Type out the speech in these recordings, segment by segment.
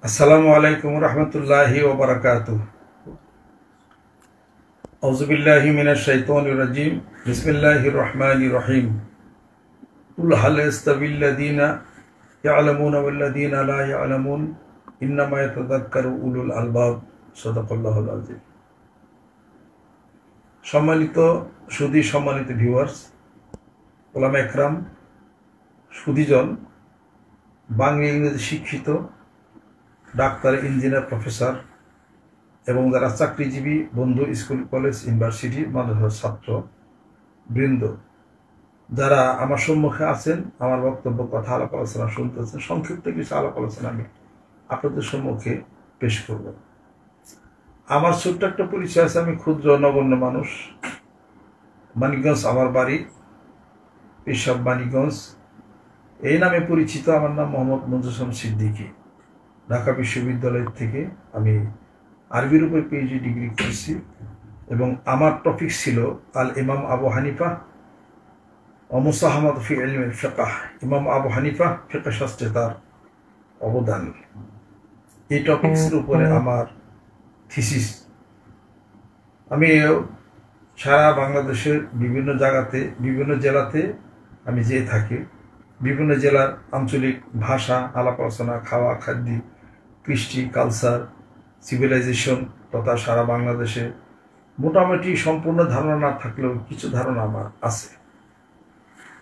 আসসালামু আলাইকুম রহমতুল্লাহি ওয়া বারাকাতুহু। আউযু বিল্লাহি মিনাশ শাইতানির রাজিম। বিসমিল্লাহির রহমানির রহিম। কুল হাল ইস্তাবিল্লাযীনা ইয়ালামুনা ওয়াল্লাযীনা লা ইয়ালামুন ইন্নামা ইয়াতাযাক্কারু উলুল আলবাব। সাদাকাল্লাহুল আযীম। সম্মানিত সুধী, সম্মানিত ভিউয়ার্স, ওলামা একরাম, সুধীজন, বাংলা ইংরেজি শিক্ষিত ডাক্তার, ইঞ্জিনিয়ার, প্রফেসর এবং যারা চাকরিজীবী বন্ধু, স্কুল, কলেজ, ইউনিভার্সিটি, মাদ্রাসার ছাত্র বৃন্দ যারা আমার সম্মুখে আছেন, আমার বক্তব্য, কথা, আলাপ আলোচনা শুনতেছেন, সংক্ষিপ্ত কিছু আলাপ আলোচনা আমি আপনাদের সম্মুখে পেশ করব। আমার ছোট্ট একটা পরিচয় আছে। আমি ক্ষুদ্র নগণ্য মানুষ। মানিকগঞ্জ আমার বাড়ি, পেশাব মানিকগঞ্জ। এই নামে পরিচিত। আমার নাম মোহাম্মদ মঞ্জুর হোসেন সিদ্দিকী। ঢাকা বিশ্ববিদ্যালয় থেকে আমি আরবির উপর পিএইচডি ডিগ্রি করেছি এবং আমার টপিক ছিল আল ইমাম আবু হানিফা ও মুসাহামাত ফি ইলমিল ফিকহ। ইমাম আবু হানিফা ফিকহ শাস্ত্রে তার অবদান, এই টপিক্সের উপরে আমার থিসিস। আমি সারা বাংলাদেশের বিভিন্ন জায়গাতে, বিভিন্ন জেলাতে আমি যেয়ে থাকি। বিভিন্ন জেলার আঞ্চলিক ভাষা, আলাপ আলোচনা, খাওয়া, খাদ্য, কৃষ্টি, কালচার, সিভিলাইজেশন তথা সারা বাংলাদেশে মোটামুটি সম্পূর্ণ ধারণা না থাকলেও কিছু ধারণা আমার আছে।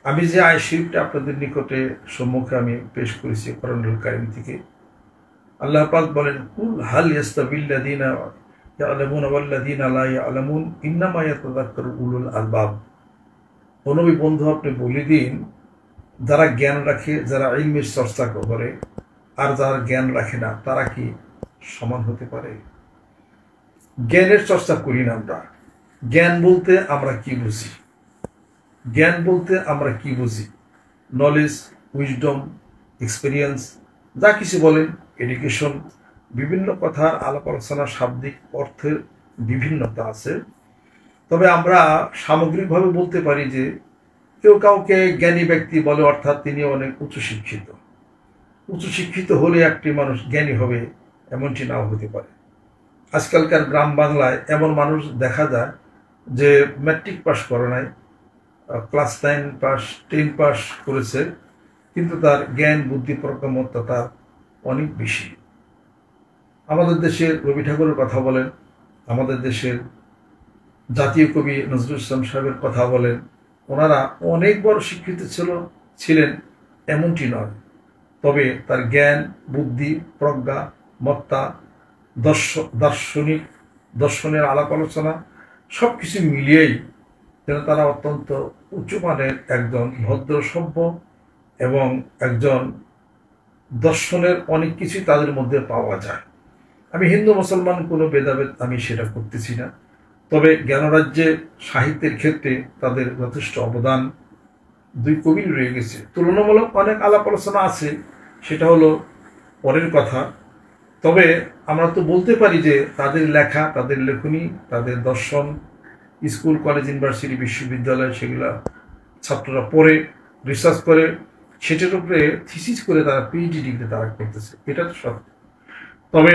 আমি যে আয়াত শরীফটা আপনাদের নিকটে সম্মুখে আমি পেশ করেছি কোরআনুল কারীম থেকে, আল্লাহ পাক বলেন, কুল হাল ইস্তাবিল্লাযীনা ইয়ালামুনা ওয়াল্লাযীনা লা ইয়ালামুন ইন্নামা ইয়াতাযাক্কারু উলুল আলবাব। ও নবী বন্ধু, আপনি বলে দিন, যারা জ্ঞান রাখে, যারা ইলমের চর্চা করে আর যারা জ্ঞান রাখে না, তারা কি সমান হতে পারে? জ্ঞানের চর্চা করি না আমরা। জ্ঞান বলতে আমরা কি বুঝি? জ্ঞান বলতে আমরা কি বুঝি? নলেজ, উইজডম, এক্সপিরিয়েন্স, যা কিছু বলেন, এডুকেশন, বিভিন্ন কথার আলাপ আলোচনা, শাব্দিক অর্থের বিভিন্নতা আছে। তবে আমরা সামগ্রিকভাবে বলতে পারি যে কেউ কাউকে জ্ঞানী ব্যক্তি বলে, অর্থাৎ তিনি অনেক উচ্চশিক্ষিত। উচ্চশিক্ষিত হলে একটি মানুষ জ্ঞানী হবে এমনটি নাও হতে পারে। আজকালকার গ্রাম বাংলায় এমন মানুষ দেখা যায় যে ম্যাট্রিক পাস করে নাই, ক্লাস 9 পাস, 10 পাস করেছে, কিন্তু তার জ্ঞান, বুদ্ধি, প্রজ্ঞামত্তা তার অনেক বেশি। আমাদের দেশের রবি ঠাকুরের কথা বলেন, আমাদের দেশের জাতীয় কবি নজরুল ইসলাম সাহেবের কথা বলেন, ওনারা অনেক বড় শিক্ষিত ছিলেন এমনটি নয়। তবে তার জ্ঞান, বুদ্ধি, প্রজ্ঞা, মত্তা, দর্শনের আলাপ আলোচনা সব কিছু মিলিয়েই যেন তারা অত্যন্ত উচ্চমানের একজন ভদ্র, সভ্য এবং একজন দর্শনের অনেক কিছুই তাদের মধ্যে পাওয়া যায়। আমি হিন্দু মুসলমান কোনো ভেদাভেদ আমি সেটা করতেছি না। তবে জ্ঞানরাজ্যে, সাহিত্যের ক্ষেত্রে তাদের যথেষ্ট অবদান। দুই কবির রয়ে গেছে। তুলনামূলক অনেক আলাপ আলোচনা আছে, সেটা হলো পরের কথা। তবে আমরা তো বলতে পারি যে তাদের লেখা, তাদের লেখনী, তাদের দর্শন, স্কুল, কলেজ, ইউনিভার্সিটি, বিশ্ববিদ্যালয়, সেগুলা ছাত্ররা পড়ে, রিসার্চ করে, সেটার উপরে থিসিস করে তারা পিএইচডি ডিগ্রি তারা করতেছে, এটা তো সত্য। তবে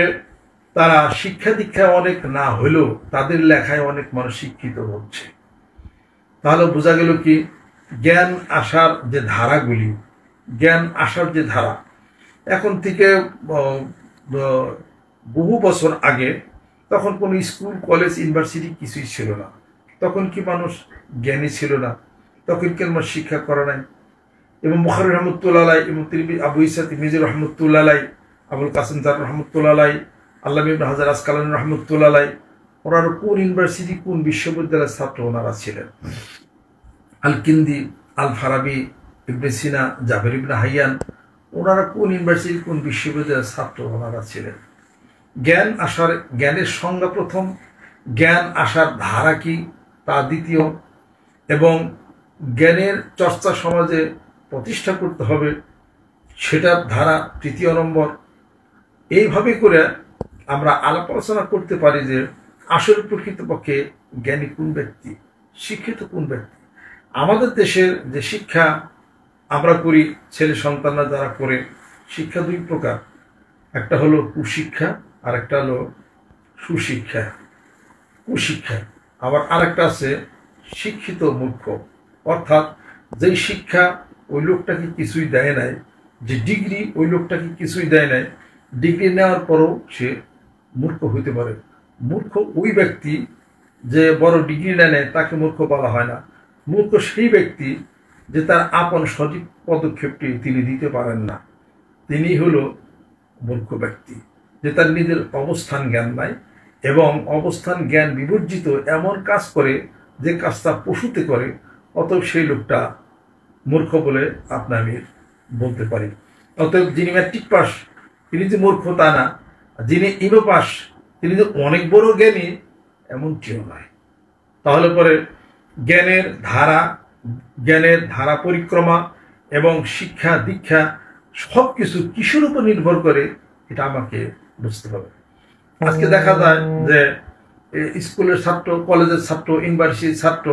তারা শিক্ষা দীক্ষায় অনেক না হলেও তাদের লেখায় অনেক মানুষ শিক্ষিত হচ্ছে। তাহলে বোঝা গেল কি, জ্ঞান আসার যে ধারাগুলি, জ্ঞান আসার যে ধারা, এখন থেকে বহু বছর আগে তখন কোনো স্কুল, কলেজ, ইউনিভার্সিটি কিছুই ছিল না। তখন কি মানুষ জ্ঞানী ছিল না? তখন কি আমার শিক্ষা করা নাই? এবং বুখারী রহমতুল্লাহ আলাইহি, এবং আবু ইসা তিরমিজি রহমতুল্লাহ আলাইহি, আবুল কাসিম জার রহমতুল্লাহ আলাইহি, আল্লামা ইবনে হাজার আসকালানী রহমতুল্লাহ আলাইহি, ওনারা কোন ইউনিভার্সিটি, কোন বিশ্ববিদ্যালয়ের ছাত্র ওনারা ছিলেন? আল কিন্দি, আল ফারাবি, ইবনে সিনা, জাবের ইবনে হাইয়ান, ওনারা কোন ইউনিভার্সিটি, কোন বিশ্ববিদ্যালয়ের ছাত্র ওনারা ছিলেন? জ্ঞান আসার, জ্ঞানের সংজ্ঞা প্রথম, জ্ঞান আসার ধারা কি তা দ্বিতীয়, এবং জ্ঞানের চর্চা সমাজে প্রতিষ্ঠা করতে হবে সেটার ধারা তৃতীয় নম্বর। এইভাবে করে আমরা আলাপ আলোচনা করতে পারি যে আসলে প্রকৃতপক্ষে জ্ঞানী কোন ব্যক্তি, শিক্ষিত কোন ব্যক্তি। আমাদের দেশের যে শিক্ষা আমরা করি, ছেলে সন্তানরা যারা করে, শিক্ষা দুই প্রকার। একটা হলো কুশিক্ষা, আর একটা হলো সুশিক্ষা। কুশিক্ষা আবার আরেকটা আছে শিক্ষিত মূর্খ, অর্থাৎ যেই শিক্ষা ওই লোকটাকে কিছুই দেয় নাই, যে ডিগ্রি ওই লোকটাকে কিছুই দেয় নাই, ডিগ্রি নেওয়ার পরও সে মূর্খ হইতে পারে। মূর্খ ওই ব্যক্তি যে বড় ডিগ্রি নেয় তাকে মূর্খ বলা হয় না। মূর্খ সেই ব্যক্তি যে তার আপন সঠিক পদক্ষেপটি তিনি দিতে পারেন না, তিনি হলো মূর্খ ব্যক্তি, যে তার নিজের অবস্থান জ্ঞান নাই এবং অবস্থান জ্ঞান বিবর্জিত এমন কাজ করে যে কাজটা পশুতে করে, অতএব সেই লোকটা মূর্খ বলে আপনি আমি বলতে পারি। অতএব যিনি ম্যাট্রিক পাস তিনি যে মূর্খ তা না, যিনি ইনো পাস তিনি যে অনেক বড় জ্ঞানী এমনটিও নয়। তাহলে পরে জ্ঞানের ধারা পরিক্রমা এবং শিক্ষা দীক্ষা সব কিছু কিসের উপর নির্ভর করে এটা আমাকে বুঝতে হবে। আজকে দেখা যায় যে স্কুলের ছাত্র, কলেজের ছাত্র, ইউনিভার্সিটির ছাত্র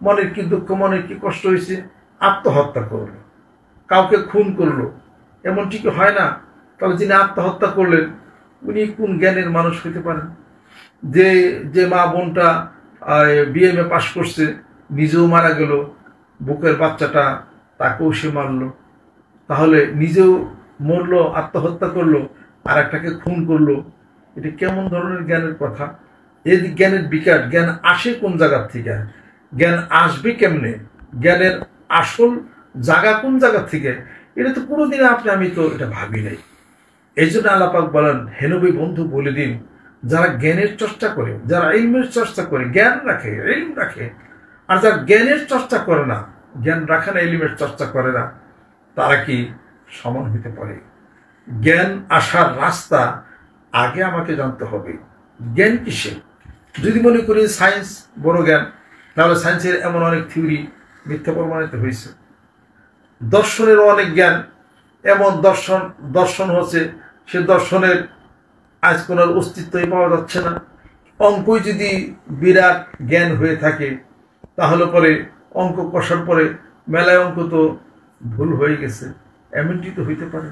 মনের কি দুঃখ, মনের কি কষ্ট হয়েছে, আত্মহত্যা করলো, কাউকে খুন করলো, এমনটি কি হয় না? তাহলে যিনি আত্মহত্যা করলেন উনি কোন জ্ঞানের মানুষ হইতে পারেন? যে মা বোনটা বিএমএ পাশ করছে নিজেও মারা গেল, বুকের বাচ্চাটা তাকেও সে মারলো, তাহলে নিজেও মরলো, আত্মহত্যা করলো, আর একটাকে খুন করলো, এটা কেমন ধরনের জ্ঞানের কথা? এই জ্ঞানের বিকাশ, জ্ঞান আসে কোন জায়গার থেকে, জ্ঞান আসবে কেমনে, জ্ঞানের আসল জায়গা কোন জায়গা থেকে, এটা তো কোনোদিন আমি তো এটা ভাবি নাই। এই জন্য আল্লাহ পাক বলেন, হে নবী বন্ধু বলে দিন, যারা জ্ঞানের চর্চা করে, যারা ইলমের চর্চা করে, জ্ঞান রাখে, ইলম রাখে, আর যারা জ্ঞানের চর্চা করে না, জ্ঞান রাখে না, ইলমের চর্চা করে না, তারা কি সমান হতে পারে? জ্ঞান আসার রাস্তা আগে আমাকে জানতে হবে। জ্ঞান কিসে? যদি মনে করি সায়েন্স বড় জ্ঞান, তাহলে সায়েন্সের এমন অনেক থিওরি মিথ্যা প্রমাণিত হয়েছে। দর্শনেরও অনেক জ্ঞান, এমন দর্শন হচ্ছে সে দর্শনের আজ কোনো অস্তিত্বই পাওয়া যাচ্ছে না। অঙ্কই যদি বিরাট জ্ঞান হয়ে থাকে, তাহলে পরে অঙ্ক কষার পরে মেলায় অঙ্ক তো ভুল হয়ে গেছে, এমনটি তো হইতে পারে।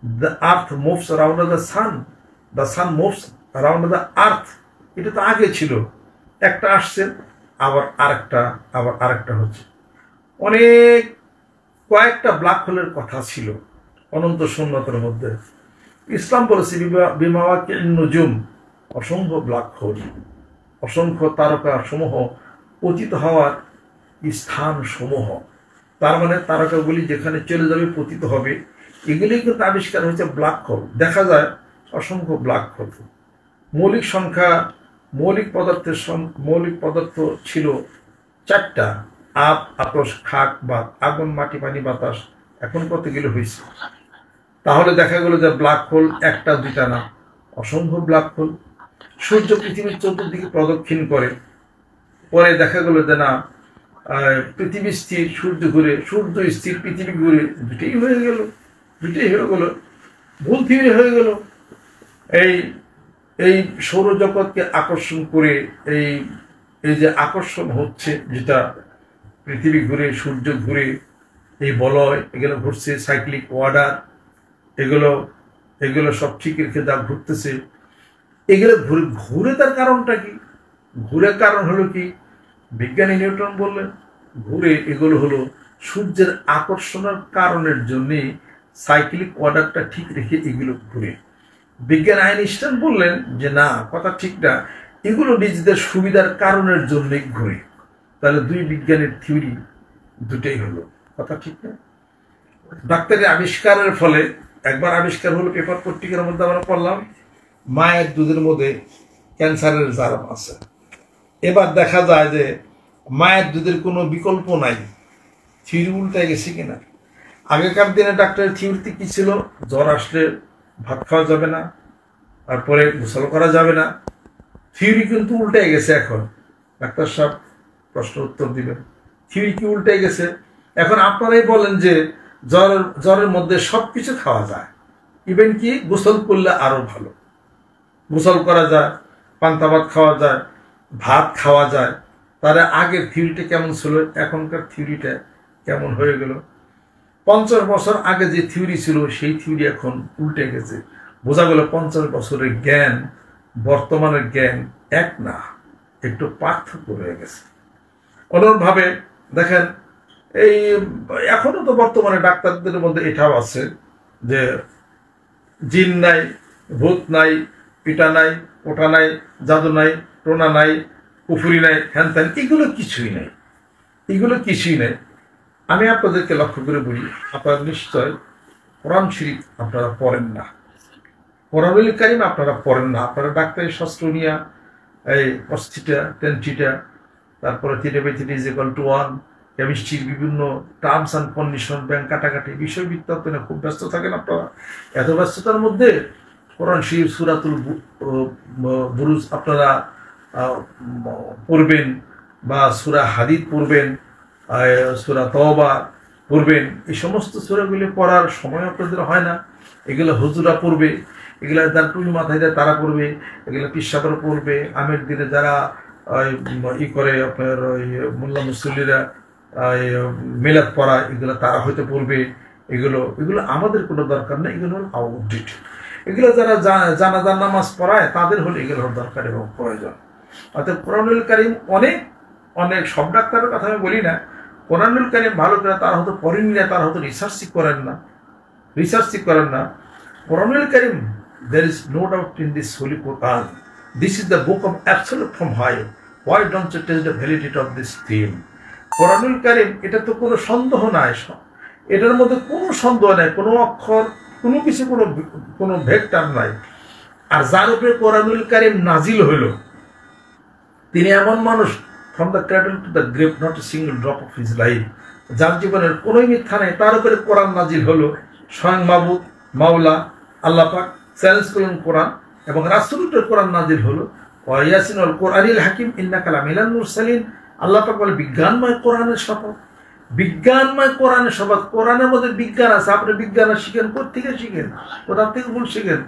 The earth moves around the sun, the sun moves around the earth, এটা তো আগে ছিল, একটা আসছে আবার আরেকটা হচ্ছে। কয়েকটা ব্ল্যাক হোলের কথা ছিল অনন্ত শূন্যতার মধ্যে। ইসলাম বলেছে বিমাওয়াকে নুজুম, অসংখ্য ব্ল্যাক হোল, অসংখ্য তারকা সমূহ, পতিত হওয়ার স্থান সমূহ, তার মানে তারকাগুলি যেখানে চলে যাবে পতিত হবে, এগুলি কিন্তু আবিষ্কার হয়েছে ব্ল্যাক হোল। দেখা যায় অসংখ্য ব্ল্যাক হোল। মৌলিক পদার্থ ছিল 4টা, আপ, আতস, খাক, বাত, আগুন, মাটি, পানি, বাতাস। এখন কতগুলো হয়েছে? তাহলে দেখা গেল যে ব্ল্যাক হোল 1টা 2টা না, অসংখ্য ব্ল্যাক হোল। সূর্য পৃথিবীর চতুর্দিকে প্রদক্ষিণ করে, পরে দেখা গেল যে না, পৃথিবী স্থির, সূর্য ঘুরে, সূর্য স্থির, পৃথিবী ঘুরে, দুটোই হয়ে গেল, ভুল থিওরি হয়ে গেল। এই সৌরজগৎকে আকর্ষণ করে এই যে আকর্ষণ হচ্ছে, যেটা পৃথিবী ঘুরে, সূর্য ঘুরে, এই বলয় এগুলো ঘুরছে, সাইক্লিক অর্ডার, এগুলো সব ঠিক রেখে যা ঘুরতেছে, এগুলো ঘুরে তার কারণটা কি? ঘুরে কারণ হলো কি? বিজ্ঞানী নিউটন বললেন ঘুরে এগুলো হলো সূর্যের আকর্ষণের কারণের জন্যে সাইক্লিক অর্ডারটা ঠিক রেখে এগুলো ঘুরে। বিজ্ঞান আইনস্টাইন বললেন যে না, কথা ঠিক না, এগুলো নিজেদের সুবিধার কারণের জন্যই ঘুরে। তাহলে দুই বিজ্ঞানের থিওরি দুটোই হলো, কথা ঠিক না? ডাক্তারের আবিষ্কারের ফলে একবার আবিষ্কার হলো, পেপার পত্রিকার মধ্যে আমরা পড়লাম, মায়ের দুধের মধ্যে ক্যান্সারের জার্ম আছে। এবার দেখা যায় যে মায়ের দুধের কোনো বিকল্প নাই, থিওরি উল্টায় গেছে কিনা। আগেকার দিনে ডাক্তারের থিওরিতে কি ছিল? জ্বর আসলে ভাত খাওয়া যাবে না, তারপরে গোসল করা যাবে না। থিওরি কিন্তু উল্টায় গেছে। এখন ডাক্তার সাহেব প্রশ্ন উত্তর দিবেন, থিওরি কি উল্টে গেছে? এখন আপনারাই বলেন যে জ্বরের মধ্যে সবকিছু খাওয়া যায়, ইভেন কি গোসল করলে আরো ভালো, গোসল করা যায়, পান্তা ভাত খাওয়া যায়, ভাত খাওয়া যায়। তাহলে আগের থিওরিটা কেমন ছিল, এখনকার থিওরিটা কেমন হয়ে গেল? 50 বছর আগে যে থিওরি ছিল সেই থিওরি এখন উল্টে গেছে। বোঝা গেল 50 বছরের জ্ঞান বর্তমানের জ্ঞান এক না, একটু পার্থক্য রয়ে গেছে। অনুরূপভাবে দেখেন, এই এখনো তো বর্তমানে ডাক্তারদের মধ্যে এটাও আছে যে জিন নাই, ভূত নাই, পিটা নাই, ওটা নাই, জাদু নাই, টোনা নাই, কুফুরি নাই, হ্যান ত্যান, এগুলো কিছুই নেই, এগুলো কিছুই নেই। আমি আপনাদেরকে লক্ষ্য করে বলি, আপনারা নিশ্চয় কোরআন শরীফ আপনারা পড়েন না, কোরআনুল কারীম আপনারা পড়েন না। আপনারা ডাক্তারি শাস্ত্র নিয়ে এই অস্থিটা, টেনটিটা, তারপরে θ/θ=1, কেমিস্ট্রির বিভিন্ন টার্মস অ্যান্ড কন্ডিশন, ব্যাংক কাটাকাটি, বিষয় বৃত্তান্ত নিয়ে খুব ব্যস্ত থাকেন আপনারা। এত ব্যস্ততার মধ্যে কোরআন শরীফ সূরাতুল বুরুজ আপনারা পড়বেন, বা সূরা হাদীদ পড়বেন, সূরা তওবা পড়বেন, এই সমস্ত সূরাগুলি পড়ার সময় আপনাদের হয় না। এগুলো হুজুরা পড়বে, এগুলো যারা টুপি মাথায় দেয় তারা পড়বে, এগুলো পিসাবরা পড়বে, আমের দিনে যারা ই করে আপনার ওই মোল্লা মুসল্লিরা মিলাদ পড়া, এগুলো তারা হয়তো পড়বে। এগুলো আমাদের কোনো দরকার নেই, এগুলো হল আউটডেট। এগুলো যারা জানাজার নামাজ পড়ায় তাদের হলে এগুলো দরকার এবং প্রয়োজন। অর্থাৎ কোরআনুল কারীম অনেক অনেক সব ডাক্তারের কথা আমি বলি না, কোরআনুল কারীম ভালো করে তারা হয়তো পড়েনি না, তারা হয়তো রিসার্চই করেন না। কোরআনুল কারীম, there is no doubt in this holy Quran. This is the book of absolute from high. Why don't you test the validity of this theme? কোরআনুল কারীম, এটা তো কোনো সন্দেহ নাই, এটার মধ্যে কোনো সন্দেহ নাই, কোনো অক্ষর, কোনো কিছু, কোনো ভেক্টর নাই। আর যার উপরে কোরআনুল কারীম নাজিল হইল, তিনি এমন মানুষ, from the cradle to the grave, not a single drop of his life, যার জীবনের কোনোই মিথ্যা নেই, তার উপরে কোরআন নাজিল হলো। স্বয়ং মাবুদ মাওলা আল্লাহ পাক চ্যালেঞ্জ করলেন কোরআন, এবং রাসূলের কোরআন নাজিল হলো। ইয়াসিন ওয়াল কোরআনিল হাকিম ইন্নাকা লামিনাল মুরসালিন। আল্লাহ পাক বলে বিজ্ঞানময় কোরআনের শপথ, বিজ্ঞানময় কোরআনের শপথ। কোরআনের মধ্যে বিজ্ঞান আছে, আপনি বিজ্ঞান শিখেন, কোথেকে শিখেন? কোথা থেকে ভুল শিখেন?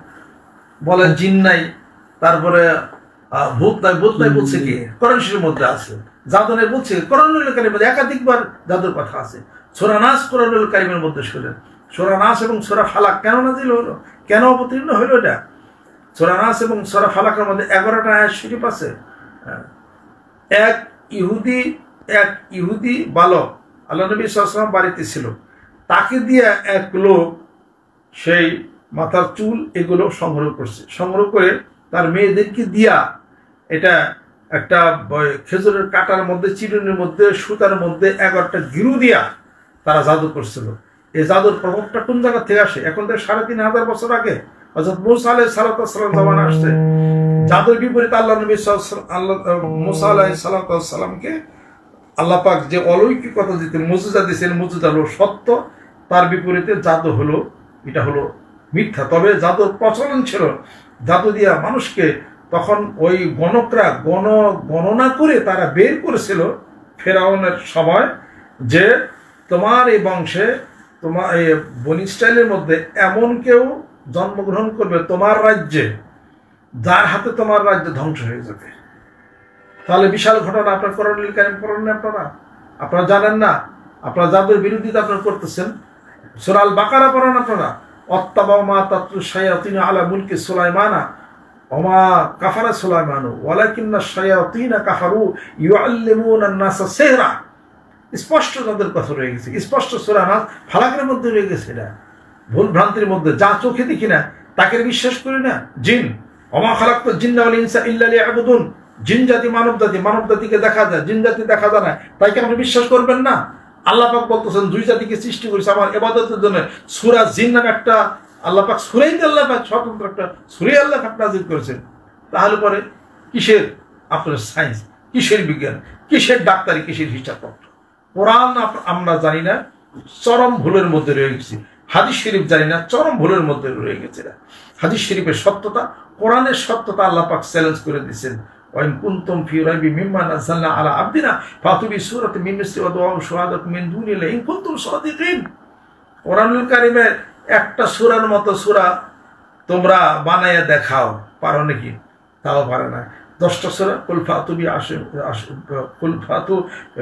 বলেন জিন নাই, তারপরে ভূত নাই বলছে কি? কোরআন শরীফের মধ্যে আছে। জাদু নাই বলছে, কোরআনুল কারীমের মধ্যে একাধিকবার জাদুর কথা আছে। সূরা নাস কোরআনুল কারীমের মধ্যে শুনেন। সূরা নাস এবং সূরা ফালাক কেন নাজিল হলো, কেন অবতীর্ণ হইল? এটা সূরা নাস এবং সূরা ফালাকের মধ্যে 11টা আয়াত শরীফ আছে। এক ইহুদি বালক আল্লাহ নবী সাল্লাল্লাহু আলাইহি ওয়াসাল্লাম বাড়িতে ছিল, তাকে দিয়ে এক লোক সেই মাথার চুল এগুলো সংগ্রহ করে তার মেয়েদেরকে দিয়া, এটা একটা খেজুরের কাটার মধ্যে, চিরুনির মধ্যে, সুতার মধ্যে 11টা গিরু দিয়া তারা জাদু করছিল। এই জাদুর প্রভাবটা কোন জায়গা থেকে আসে? এখন থেকে 3500 বছর আগে হযরত মুসা আলাইহিস সালাম জামানা আসছে। জাদুর বিপরীতে আল্লাহ নবী মুসা আলাইহিস সালামকে আল্লাহ পাক যে অলৌকিকতা দিতেন, মুজিজা দিয়েছেন, মুজিজা হলো সত্য, তার বিপরীতে জাদু হলো, এটা হলো মিথ্যা। তবে জাদুর প্রচলন ছিল, জাদু দিয়া মানুষকে তখন ওই গণকরা গণনা করে তারা বের করেছিল ফেরাউনের সময়, যে তোমার এই বংশে, তোমার এই বনি ইসরাইলের মধ্যে এমন কেউ জন্মগ্রহণ করবে তোমার রাজ্যে, যার হাতে তোমার রাজ্য ধ্বংস হয়ে যাবে। তাহলে বিশাল ঘটনা। আপনার কোরআনুল কারীম পড়েন না, আপনারা জানেন না, আপনারা জাদুর বিরোধিতা আপনারা করতেছেন। সূরা আল বাকারা পড়েন আপনারা, অত্তাবা মা তাতলু শায়াতিন আলা মুলকি সুলাইমানা ওমা কাফারা সুলাইমানু ওয়ালাকিন্না শায়াতিনা কাফারু ইউআল্লিমুনা আন-নাসা সিহরা। স্পষ্ট তাদের কথা রয়ে গেছে, স্পষ্ট সূরা নাস ফালাকের মধ্যে রয়ে গেছে। এটা ভুল ভ্রান্তির মধ্যে, যা চোখে দেখি না তাকে বিশ্বাস করি না। জিন, ওমা খালাকতুল জিন্না ওয়াল ইনসা ইল্লা লিয়াবুদুন, জিন জাতি মানব জাতিকে দেখা যায়, জিন জাতি দেখা যায় না, তাইকে আপনি বিশ্বাস করবেন না? আল্লাহ পাক বলতেছেন দুই জাতিকে সৃষ্টি করেছে আমার ইবাদতের জন্য। সূরা জিন নামে একটা আল্লাহ পাক আল্লাহ পাক স্বতন্ত্র একটা সূরা আল্লাহ পাক নাযিল করেছেন। তাহলে পরে কিসের আপনার সায়েন্স, কিসের বিজ্ঞান, কিসের ডাক্তারি, কিসের হিসাবপত্র? কোরআন আমরা জানি না, চরম ভুলের মধ্যে রয়ে গেছি। হাদিস শরীফ জানি না, চরম ভুলের মধ্যে রয়ে গেছে। হাদিস শরীফের সত্যতা, কোরআনের সত্যতা আল্লাহ পাক চ্যালেঞ্জ করে দিয়েছেন। ওয়াইন কুনতুম ফি রাইবি মিম্মা নাযালনা আলা আবদিনা ফাতু বিসূরাতিন মিন মিসলি ওয়া দুআউ শুহাদাতুম মিন দুনিল্লাহি ইন কুনতুম সাদিকিন। কোরআনুল কারীমের একটা সূরার মতো সূরা তোমরা বানায়া দেখাও, পারো নাকি? তাও পারে না। 10টা সূরা কুল ফাতু বি কুল ফাতু,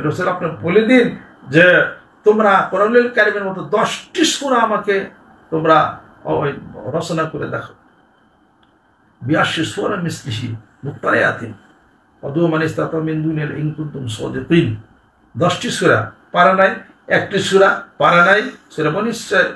রাসূল আপনি বলে দিন যে তোমরা কোরআনুল কারীমের মতো 10টি সূরা আমাকে তোমরা রচনা করে দেখো। বিআশরি সূরা মিসলিহি মুফতারিয়াতিন ওয়াদু মান ইসতাতা মিন দুনিয়াল ইন কুনতুম সাদিকিন। 10টি সূরা পারা নাই, একটি সূরা পারা নাই। সূরা বনী ইসরাঈল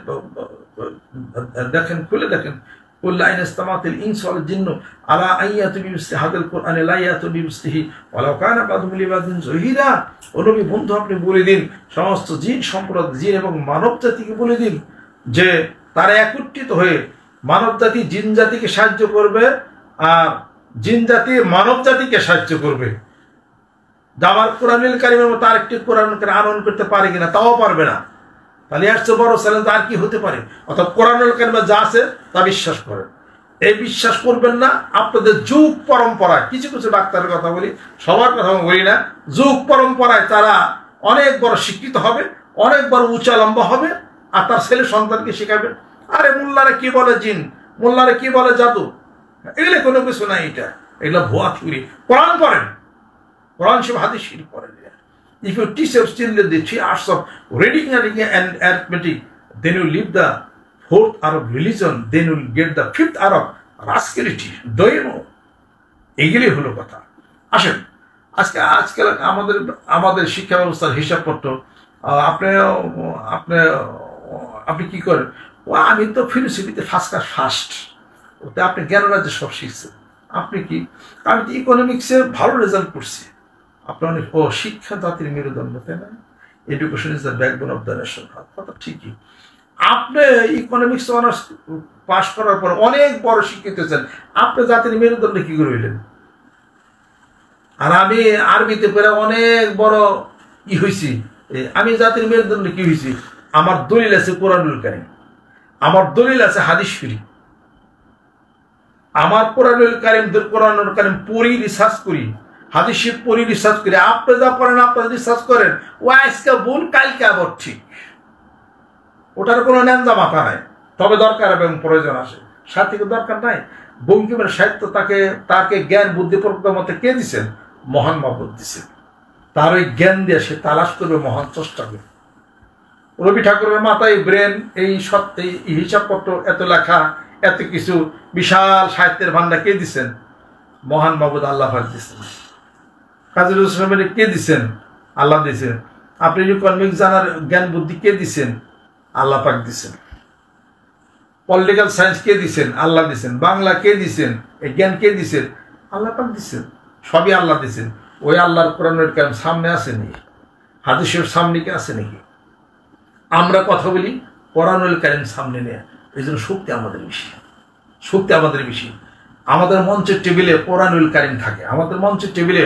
দেখেন, খুলে দেখেন, কুল আইন ইসতামাতিল ইনসু ওয়াল জিন্নু আলা আইয়াতু বিমিসলি হাদাল কুরআন লা ইয়াতু বিমিসলিহি ওয়ালাউ কানা বাযুহুম লিবাযিন যহিদা। ও নবী বন্ধু, আপনি বলে দিন সমস্ত জিন সম্প্রদায়, জিন এবং মানব জাতিকে বলে দিন যে তারা একত্রিত হয়ে মানব জাতি জিন জাতিকে সাহায্য করবে, আর জিন জাতি মানব জাতিকে সাহায্য করবে। আমার কোরআনুল কারীমের মতো আরেকটি কোরআন আনয়ন করতে পারে কিনা, তাও পারবে না। তাহলে এর চেয়ে বড় চ্যালেঞ্জ আর কি হতে পারে? অর্থাৎ কোরআনুল কারীমে যা আছে তা বিশ্বাস করেন। এই বিশ্বাস করবেন না আপনাদের যুগ পরম্পরায়, কিছু কিছু ডাক্তারের কথা বলি, সবার কথা বলি না, যুগ পরম্পরায় তারা অনেক বড় শিক্ষিত হবে, অনেক বড় উঁচা লম্বা হবে, আর তার ছেলে সন্তানকে শেখাবে আরে মোল্লারা কি বলে জিন, মোল্লারা কি বলে জাদু, এগুলো কোনো কিছু নাই, এগুলো ভুয়া থিওরি। কোরআন পড়েন, কোরআন সব হাদিস শরীফ পড়েন। If you teach your children the 3 arts of reading and arithmetic, then you leave the 4th art of religion, then you will get the 5th art of rascality. Do you know? এগুলি হলো কথা। আসেন আজকাল আমাদের শিক্ষা ব্যবস্থার হিসাবপত্র আপনি কি করেন? আমি তো ফিলোসফিতে ফার্স্ট, ওতে আপনি জ্ঞান রাজ্যে সব শিখছেন। আপনি কি? আমি তো ইকোনমিক্সে ভালো রেজাল্ট করছি। আপনার অনেক শিক্ষা জাতির মেরুদণ্ড, তাই না? Education is the backbone of the nation. কথা ঠিকই। আপনি ইকোনমিক্স অনার্স পাশ করার পর অনেক বড় শিক্ষিত হয়েছেন, আপনি জাতির মেরুদণ্ড কি করে হইলেন? আর আমি আরবিতে পড়ে অনেক বড় হয়েছি, আমি জাতির মেরুদণ্ড কি হয়েছি? আমার দলিল আছে কোরআনুল কারীম, আমার দলিল আছে হাদিস শরীফ, আমার কোরআনুল কারীম পড়ি, রিসার্চ করি, হাদিস শরীফ পড়ি, রিসার্চ করি। আপনি যা করেন, আপনারা রিসার্চ করেন, ও আজকে ভুল কালকে আবার ঠিক, ওটার কোনো ন্যাঞ্জা মাথা নাই। তবে দরকার এবং প্রয়োজন আসে, সাথীকে দরকার নাই। বঙ্কিমের সাহিত্য তাকে জ্ঞান বুদ্ধি প্রকৃত মতে কে দিচ্ছেন? মহান মাবুদ দিচ্ছেন। তার ওই জ্ঞান দিয়ে সে তালাশ করবে, মহান চেষ্টা করবে। রবি ঠাকুরের মাথায় ব্রেন, এই হিসাবপত্র, এত লেখা, এত কিছু বিশাল সাহিত্যের ভান্ডার কে দিচ্ছেন? মহান মাবুদ আল্লাহ পাক দিচ্ছেন। কাজী নজরুল ইসলামের কে দিচ্ছেন? আল্লাহ দিচ্ছেন। আপনি ইকোনমিক্স জানার জ্ঞান বুদ্ধি কে দিচ্ছেন? আল্লাহ পাক দিচ্ছেন। পলিটিক্যাল সায়েন্স কে দিচ্ছেন? আল্লাহ দিচ্ছেন। বাংলা কে দিচ্ছেন? এই জ্ঞান কে দিচ্ছেন? আল্লাহ পাক দিচ্ছেন। সবই আল্লাহ দিচ্ছেন। ওই আল্লাহর কোরআনের কারীম সামনে আছে নাকি? হাদিসের সামনে কি আছে নাকি? আমরা কথা বলি কোরআনুল কারীম সামনে নেই, এই জন্য শক্তি আমাদের বেশি, শক্তি আমাদের বেশি। আমাদের মঞ্চের টেবিলে কোরআনুল কারীম থাকে, আমাদের মঞ্চের টেবিলে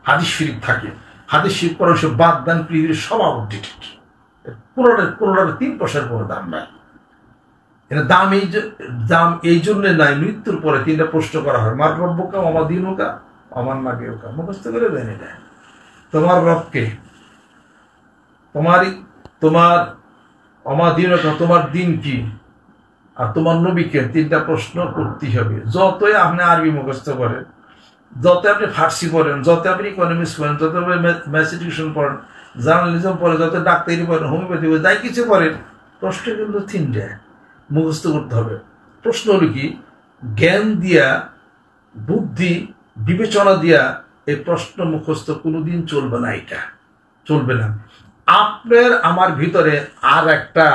হাদিস শরীফ থাকে। হাদিস শরীফ কোরআন শরীফ বাদ দান পৃথিবীর সব আপডেটেড, কোরআনের 3 পয়সার কোনো দাম নাই। এটা দাম এই জন্য নাই, মৃত্যুর পরে 3টা প্রশ্ন করা হয়, মার রব্বুকা ওমা দীনুকা আমার নাবিয়ুকা। মুখস্থ করে দেন এটা, তোমার রবকে, তোমার অমাদিনতা, তোমার দিন কি, আর তোমার নবীকে, 3টা প্রশ্ন করতেই হবে। যতই আপনি আরবি মুখস্থ করেন, যত আপনি ফার্সি পড়েন, যত আপনি ইকোনমিক্স পড়েন, যত আপনি ম্যাথ এডুকেশন পড়েন, জার্নালিজম পড়েন, যত ডাক্তারি পড়েন, হোমিওপ্যাথি পড়েন, যাই কিছু পড়েন, প্রশ্ন কিন্তু 3টা মুখস্থ করতে হবে। প্রশ্ন হলো কি? জ্ঞান দিয়া, বুদ্ধি বিবেচনা দিয়া এই প্রশ্ন মুখস্থ কোনোদিন চলবে না, এটা চলবে না। আপনার আমার ভিতরে আর একটা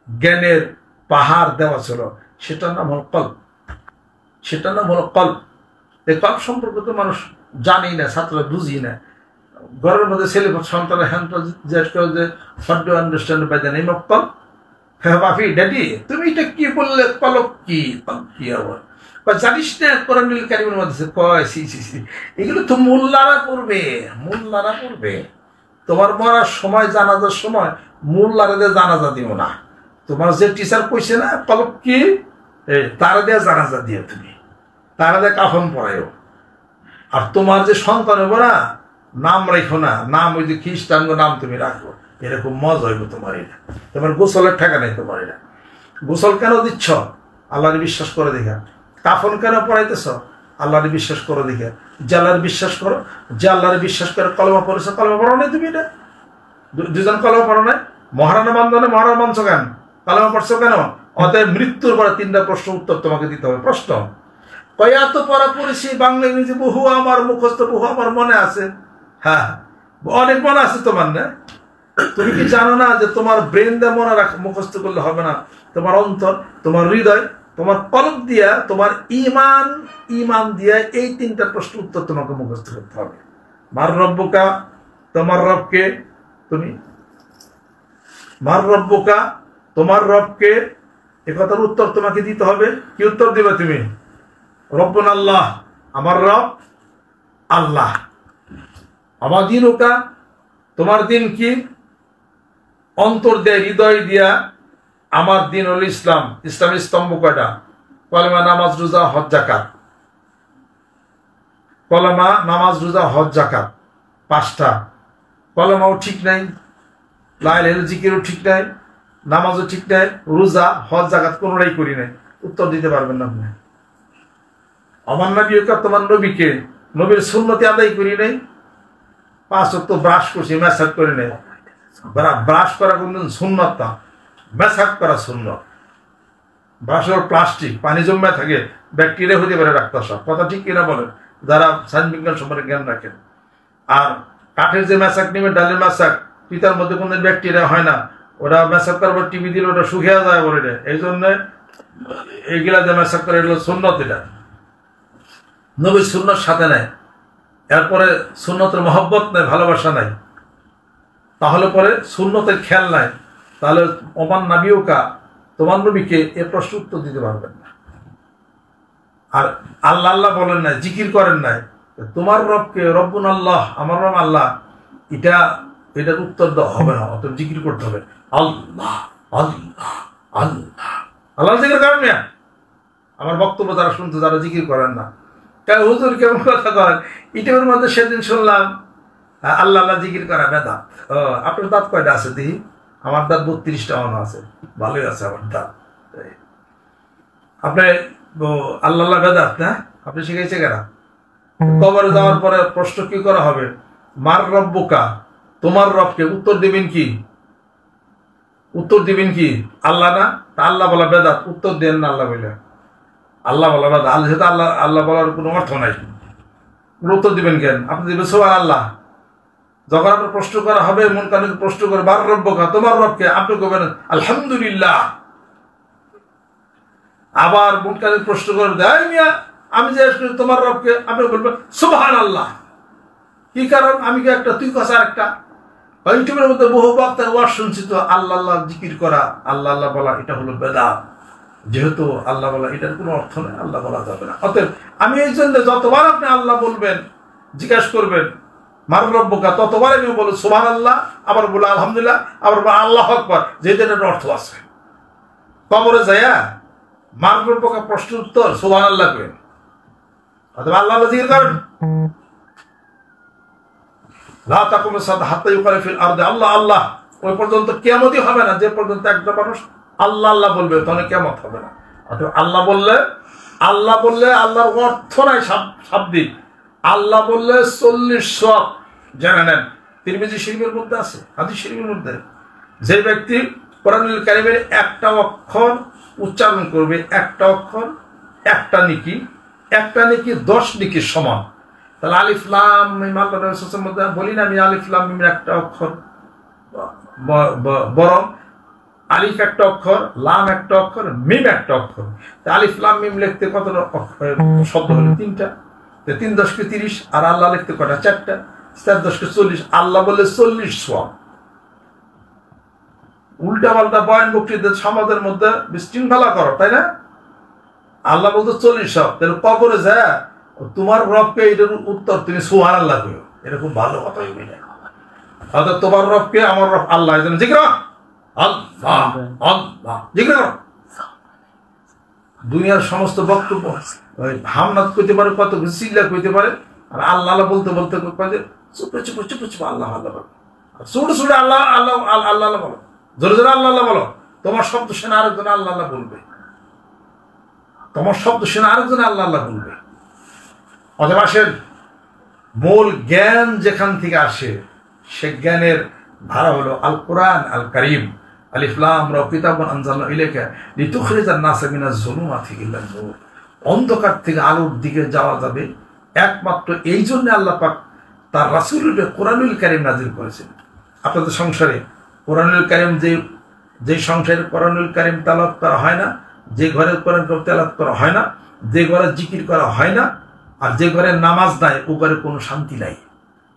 জ্ঞানের পাহাড় দেওয়া ছিল, সেটার নাম হল কল্প, সেটার নাম হল কল্প। এই কল্প সম্পর্কে তো মানুষ জানেই না, ছাত্ররা বুঝি না। ঘরের মধ্যে ছেলে সন্তানের হ্যান্ড জিজ্ঞেস করে যে what do understand by the name of kalpa? হ্যাঁ বাফি, ড্যাডি তুমি এটা কি বললে? কলপ কি? কল্প কি আবার? জানিস না কোরআনুল কারীমের মধ্যে কয় সি সি সি, এগুলো তো মোল্লারা পড়বে, মোল্লারা পড়বে। তোমার মরার সময়, জানাজার সময় মোল্লারাদের জানাজা দিও না। তোমার যে টিচার কইছে না কলপ কি, তারা দিয়ে জানাজা দিও, তুমি তারা দিয়ে কাফন পড়াইও। আর তোমার যে সন্তান হবো না, নাম রেখো না, নাম ওই যে খ্রিস্টাঙ্গ নাম তুমি রাখো, এরকম মজা হইব তোমার। এটা তোমার গোসলের ঠেকা নেই তোমার। এটা গোসল কেন দিচ্ছ? আল্লাহর বিশ্বাস করে দেখা। কাফন কেন পড়াইতেছ? আল্লাহর বিশ্বাস করো দেখে। যে আল্লাহর বিশ্বাস করো, যে আল্লাহর বিশ্বাস করে কলমা পড়েছ, কলমা পড়ো নাই তুমি? এটা দুজন কলমা পড়ো নাই? মহারানা বান্ধনে মহারানা মানছ কেন? কলমা পড়ছো কেন? অতএব মৃত্যুর পরে 3টা প্রশ্ন উত্তর তোমাকে দিতে হবে। প্রশ্ন, এত পড়া পড়েছি, বাংলা ইংরেজি বহু আমার মুখস্থ, বহু আমার মনে আছে। হ্যাঁ, অনেক মনে আছে তোমার, না? তুমি কি জানো না যে তোমার ব্রেন দিয়ে মনে মুখস্থ করলে হবে না, তোমার অন্তর, তোমার হৃদয়, তোমার কলব দিয়া, তোমার ইমান দিয়া এই 3টা প্রশ্ন উত্তর তোমাকে মুখস্থ করতে হবে। মার রব্বুকা, তোমার রবকে, তুমি মার রব্বুকা, তোমার রবকে, এ কথার উত্তর তোমাকে দিতে হবে। কি উত্তর দিবে তুমি? রব্বুন আল্লাহ, আমার রব আল্লাহ। আমার দিনুকা, তোমার দিন কি? অন্তর দেয়, হৃদয় দিয়া, আমার দিন হল ইসলাম। ইসলামের স্তম্ভ কয়টা? কলেমা, নামাজ, রোজা, হজ, যাকাত। কলেমা, নামাজ, রোজা, হজ, যাকাত 5টা। কলেমাও ঠিক নাই, লা ইলাহা ইল্লাল্লাহ জিকিরও ঠিক নাই, নামাজও ঠিক নাই, রোজা, হজ, যাকাত কোনোটাই করি নাই। উত্তর দিতে পারবেন না আপনি। আমার নবীকে, তোমার নবীকে, নবীর সুন্নতি আদায় করি নাই। 5 ওয়াক্ত ব্রাশ করছি, মেসাজ করে নেই। ব্রাশ করা কোনদিন সুন্নত না, মেসাজ করা সুন্নত। ব্রাশের প্লাস্টিক, পানি জমে থাকে, ব্যাকটেরিয়া হতে পারে, ডাক্তার সব কথা ঠিক কিনা বলেন যারা সায়েন্স বিজ্ঞান সম্পর্কে জ্ঞান রাখেন। আর কাঠের যে মেসাক নেবে, ডালের মেসাক, পিতার মধ্যে কোনো ব্যাকটেরিয়া হয় না, ওরা মেসাক করার টিভি দিলে ওটা শুকিয়ে যায় বলে। এই জন্য এইগুলা যে মেসাক করে, এগুলো সুন্নত। এটা নবীর সুন্নত সাথে নাই, এরপরে সুন্নতের মহব্বত নাই, ভালোবাসা নাই, তাহলে পরে সুন্নতের খেয়াল নাই, তাহলে ওমান নাবিউকা, তোমার নবীকে এ প্রশ্ন উত্তর দিতে পারবেন না। আর আল্লাহ আল্লাহ বলেন নাই, জিকির করেন নাই, তোমার রবকে, রব্বুন আল্লাহ, আমার রব আল্লাহ, এটার উত্তর দেওয়া হবে না। অত জিকির করতে হবে, আল্লাহ আল্লাহ আল্লাহ আল্লাহ জিকির করেন না। আমার বক্তব্য যারা শুনতে, যারা জিকির করেন না, হুজুর কেমন কথা করেন? ইউটিউবের মধ্যে সেদিন শুনলাম আল্লাহ আল্লাহ জিকির করা বেদাত। আপনার দাঁত কয়টা আছে দিহি? আমার দাঁত 32টা আছে, ভালোই আছে আমার দাঁত। আপনি আল্লাহ আল্লাহ বেদাত না? আপনি শিখেছে কেন? কবরে যাওয়ার পরে প্রশ্ন কি করা হবে? মার রব্বুকা, তোমার রবকে। উত্তর দিবেন কি? উত্তর দিবেন কি? আল্লাহ না? তা আল্লাহ বলা বেদাত, উত্তর দেন না আল্লাহ বলে। আল্লাহ বলা বেদাত, আল্লাহ আল্লাহ বলার কোনো অর্থ নাই। উত্তর দিবেন কেন? আপনি দিবেন সুবহানাল্লাহ। যখন আপনার প্রশ্ন করা হবে, মন কানে প্রশ্ন করে মার রব্বুকা, তোমার রবকে, আপনি করবেন আলহামদুলিল্লাহ। আবার মন কানে প্রশ্ন করে দেয় মিয়া, আমি যে তোমার রবকে, আপনি বলবেন সুবহানাল্লাহ। কি কারণ? আমি কি একটা, তুই কথা একটা। ইউটিউবের মধ্যে বহু বক্তার ওয়াজ শুনছি তো, আল্লাহ আল্লাহ জিকির করা, আল্লাহ আল্লাহ বলা, এটা হলো বেদাত। যেহেতু আল্লাহ বলা এটার কোনো অর্থ নেই, আল্লাহ বলা যাবে না। অতএব আমি এই জন্য যতবার আপনি আল্লাহ বলবেন, জিজ্ঞাসা করবেন মার রব্বুকা, ততবার আমি বলবো সুবহানাল্লাহ, আবার বলে আলহামদুলিল্লাহ, আবার আল্লাহু আকবার, যেটার অর্থ আছে। কবরে যায়া মার রব্বুকা প্রশ্ন উত্তর সুবহানাল্লাহ করেন, অথবা আল্লাহ আল্লাহ জিকির করেন। লা তাকুমু সাদ হাত্তা ইউকালা ফিল আরদি, আল্লাহ আল্লাহ, ওই পর্যন্ত কিয়ামতই হবে না যে পর্যন্ত একটা মানুষ আল্লাহ আল্লাহ বলবে, তাহলে কিয়ামত হবে না। অথবা আল্লাহ বললে আল্লাহর অর্থ নাই শাব্দিক। আল্লাহ বললে 40 সওয়াব জেনে নেন। তিরমিজি শরীফের মধ্যে আছে, হাদিস শরীফের মধ্যে, যে ব্যক্তি কোরআনুল কারীমের একটা অক্ষর উচ্চারণ করবে, একটা অক্ষর, একটা নেকি 10 নেকির সমান। তাহলে আলিফ লাম মিম, আল্লাহ রাসূলের মধ্যে বলি না আমি আলিফ লাম মিমের একটা অক্ষর, বরং আলিফ একটা অক্ষর, লাম একটা অক্ষর, মিম একটা অক্ষর। আলিফ লাম মিম লিখতে কত শব্দ হলো? 3টা। 3 × 10 = 30, আর আল্লাহ লিখতে কটা? 4টা। 4 × 10 = 40। আল্লাহ বলে 40 সওয়াব। উল্টা পাল্টা বয়ান বক্তৃতা সমাজের মধ্যে বিশৃঙ্খলা করো, তাই না? আল্লাহ বলতে 40 সওয়াব। তাহলে কবরে যায় তোমার রবকে, এটার উত্তর তুমি সুবহানাল্লাহ কইও। এটা খুব ভালো কথা হইবে না। অর্থাৎ তোমার রবকে, আমার রব আল্লাহ, এই জন্য জিকির আল্লাহ আল্লাহ জিকির করো। দুনিয়ার সমস্ত বক্তব্য হামনাত কইতে পারে, কত চিল্লা কইতে পারে, আর আল্লাহ আল্লাহ বলতে বলতে চুপে চুপে চুপে চুপে আল্লাহ আল্লাহ বলো, ছুটে ছুটে আল্লাহ আল্লাহ আল্লাহ আল্লাহ বলো, জোরে জোরে আল্লাহ আল্লাহ বলো। তোমার শব্দ শুনে আরেকজন আল্লাহ আল্লাহ বলবে, তোমার শব্দ শুনে আরেকজন আল্লাহ আল্লাহ বলবে। অথবা আসেন, মূল জ্ঞান যেখান থেকে আসে, সে জ্ঞানের ধারা হলো আল কোরআন আল কারীম। আলিফ লাম রা কিতাবুন আনজালনা ইলাইকা লিতুখরিজান নাসা মিনাজ যুলুমাতি ইলান নূর। অন্ধকার থেকে আলোর দিকে যাওয়া যাবে একমাত্র এই জন্য আল্লাহ পাক তার রাসূলের কোরআনুল কারীম নাযিল করেছেন। আপনাদের সংসারে কোরআনুল কারীম যে সংসারে কোরআনুল কারীম তেলাওয়াত করা হয় না, যে ঘরে কোরআন তেলাওয়াত করা হয় না, যে ঘরে জিকির করা হয় না, আর যে ঘরে নামাজ নাই ও ঘরে কোনো শান্তি নাই।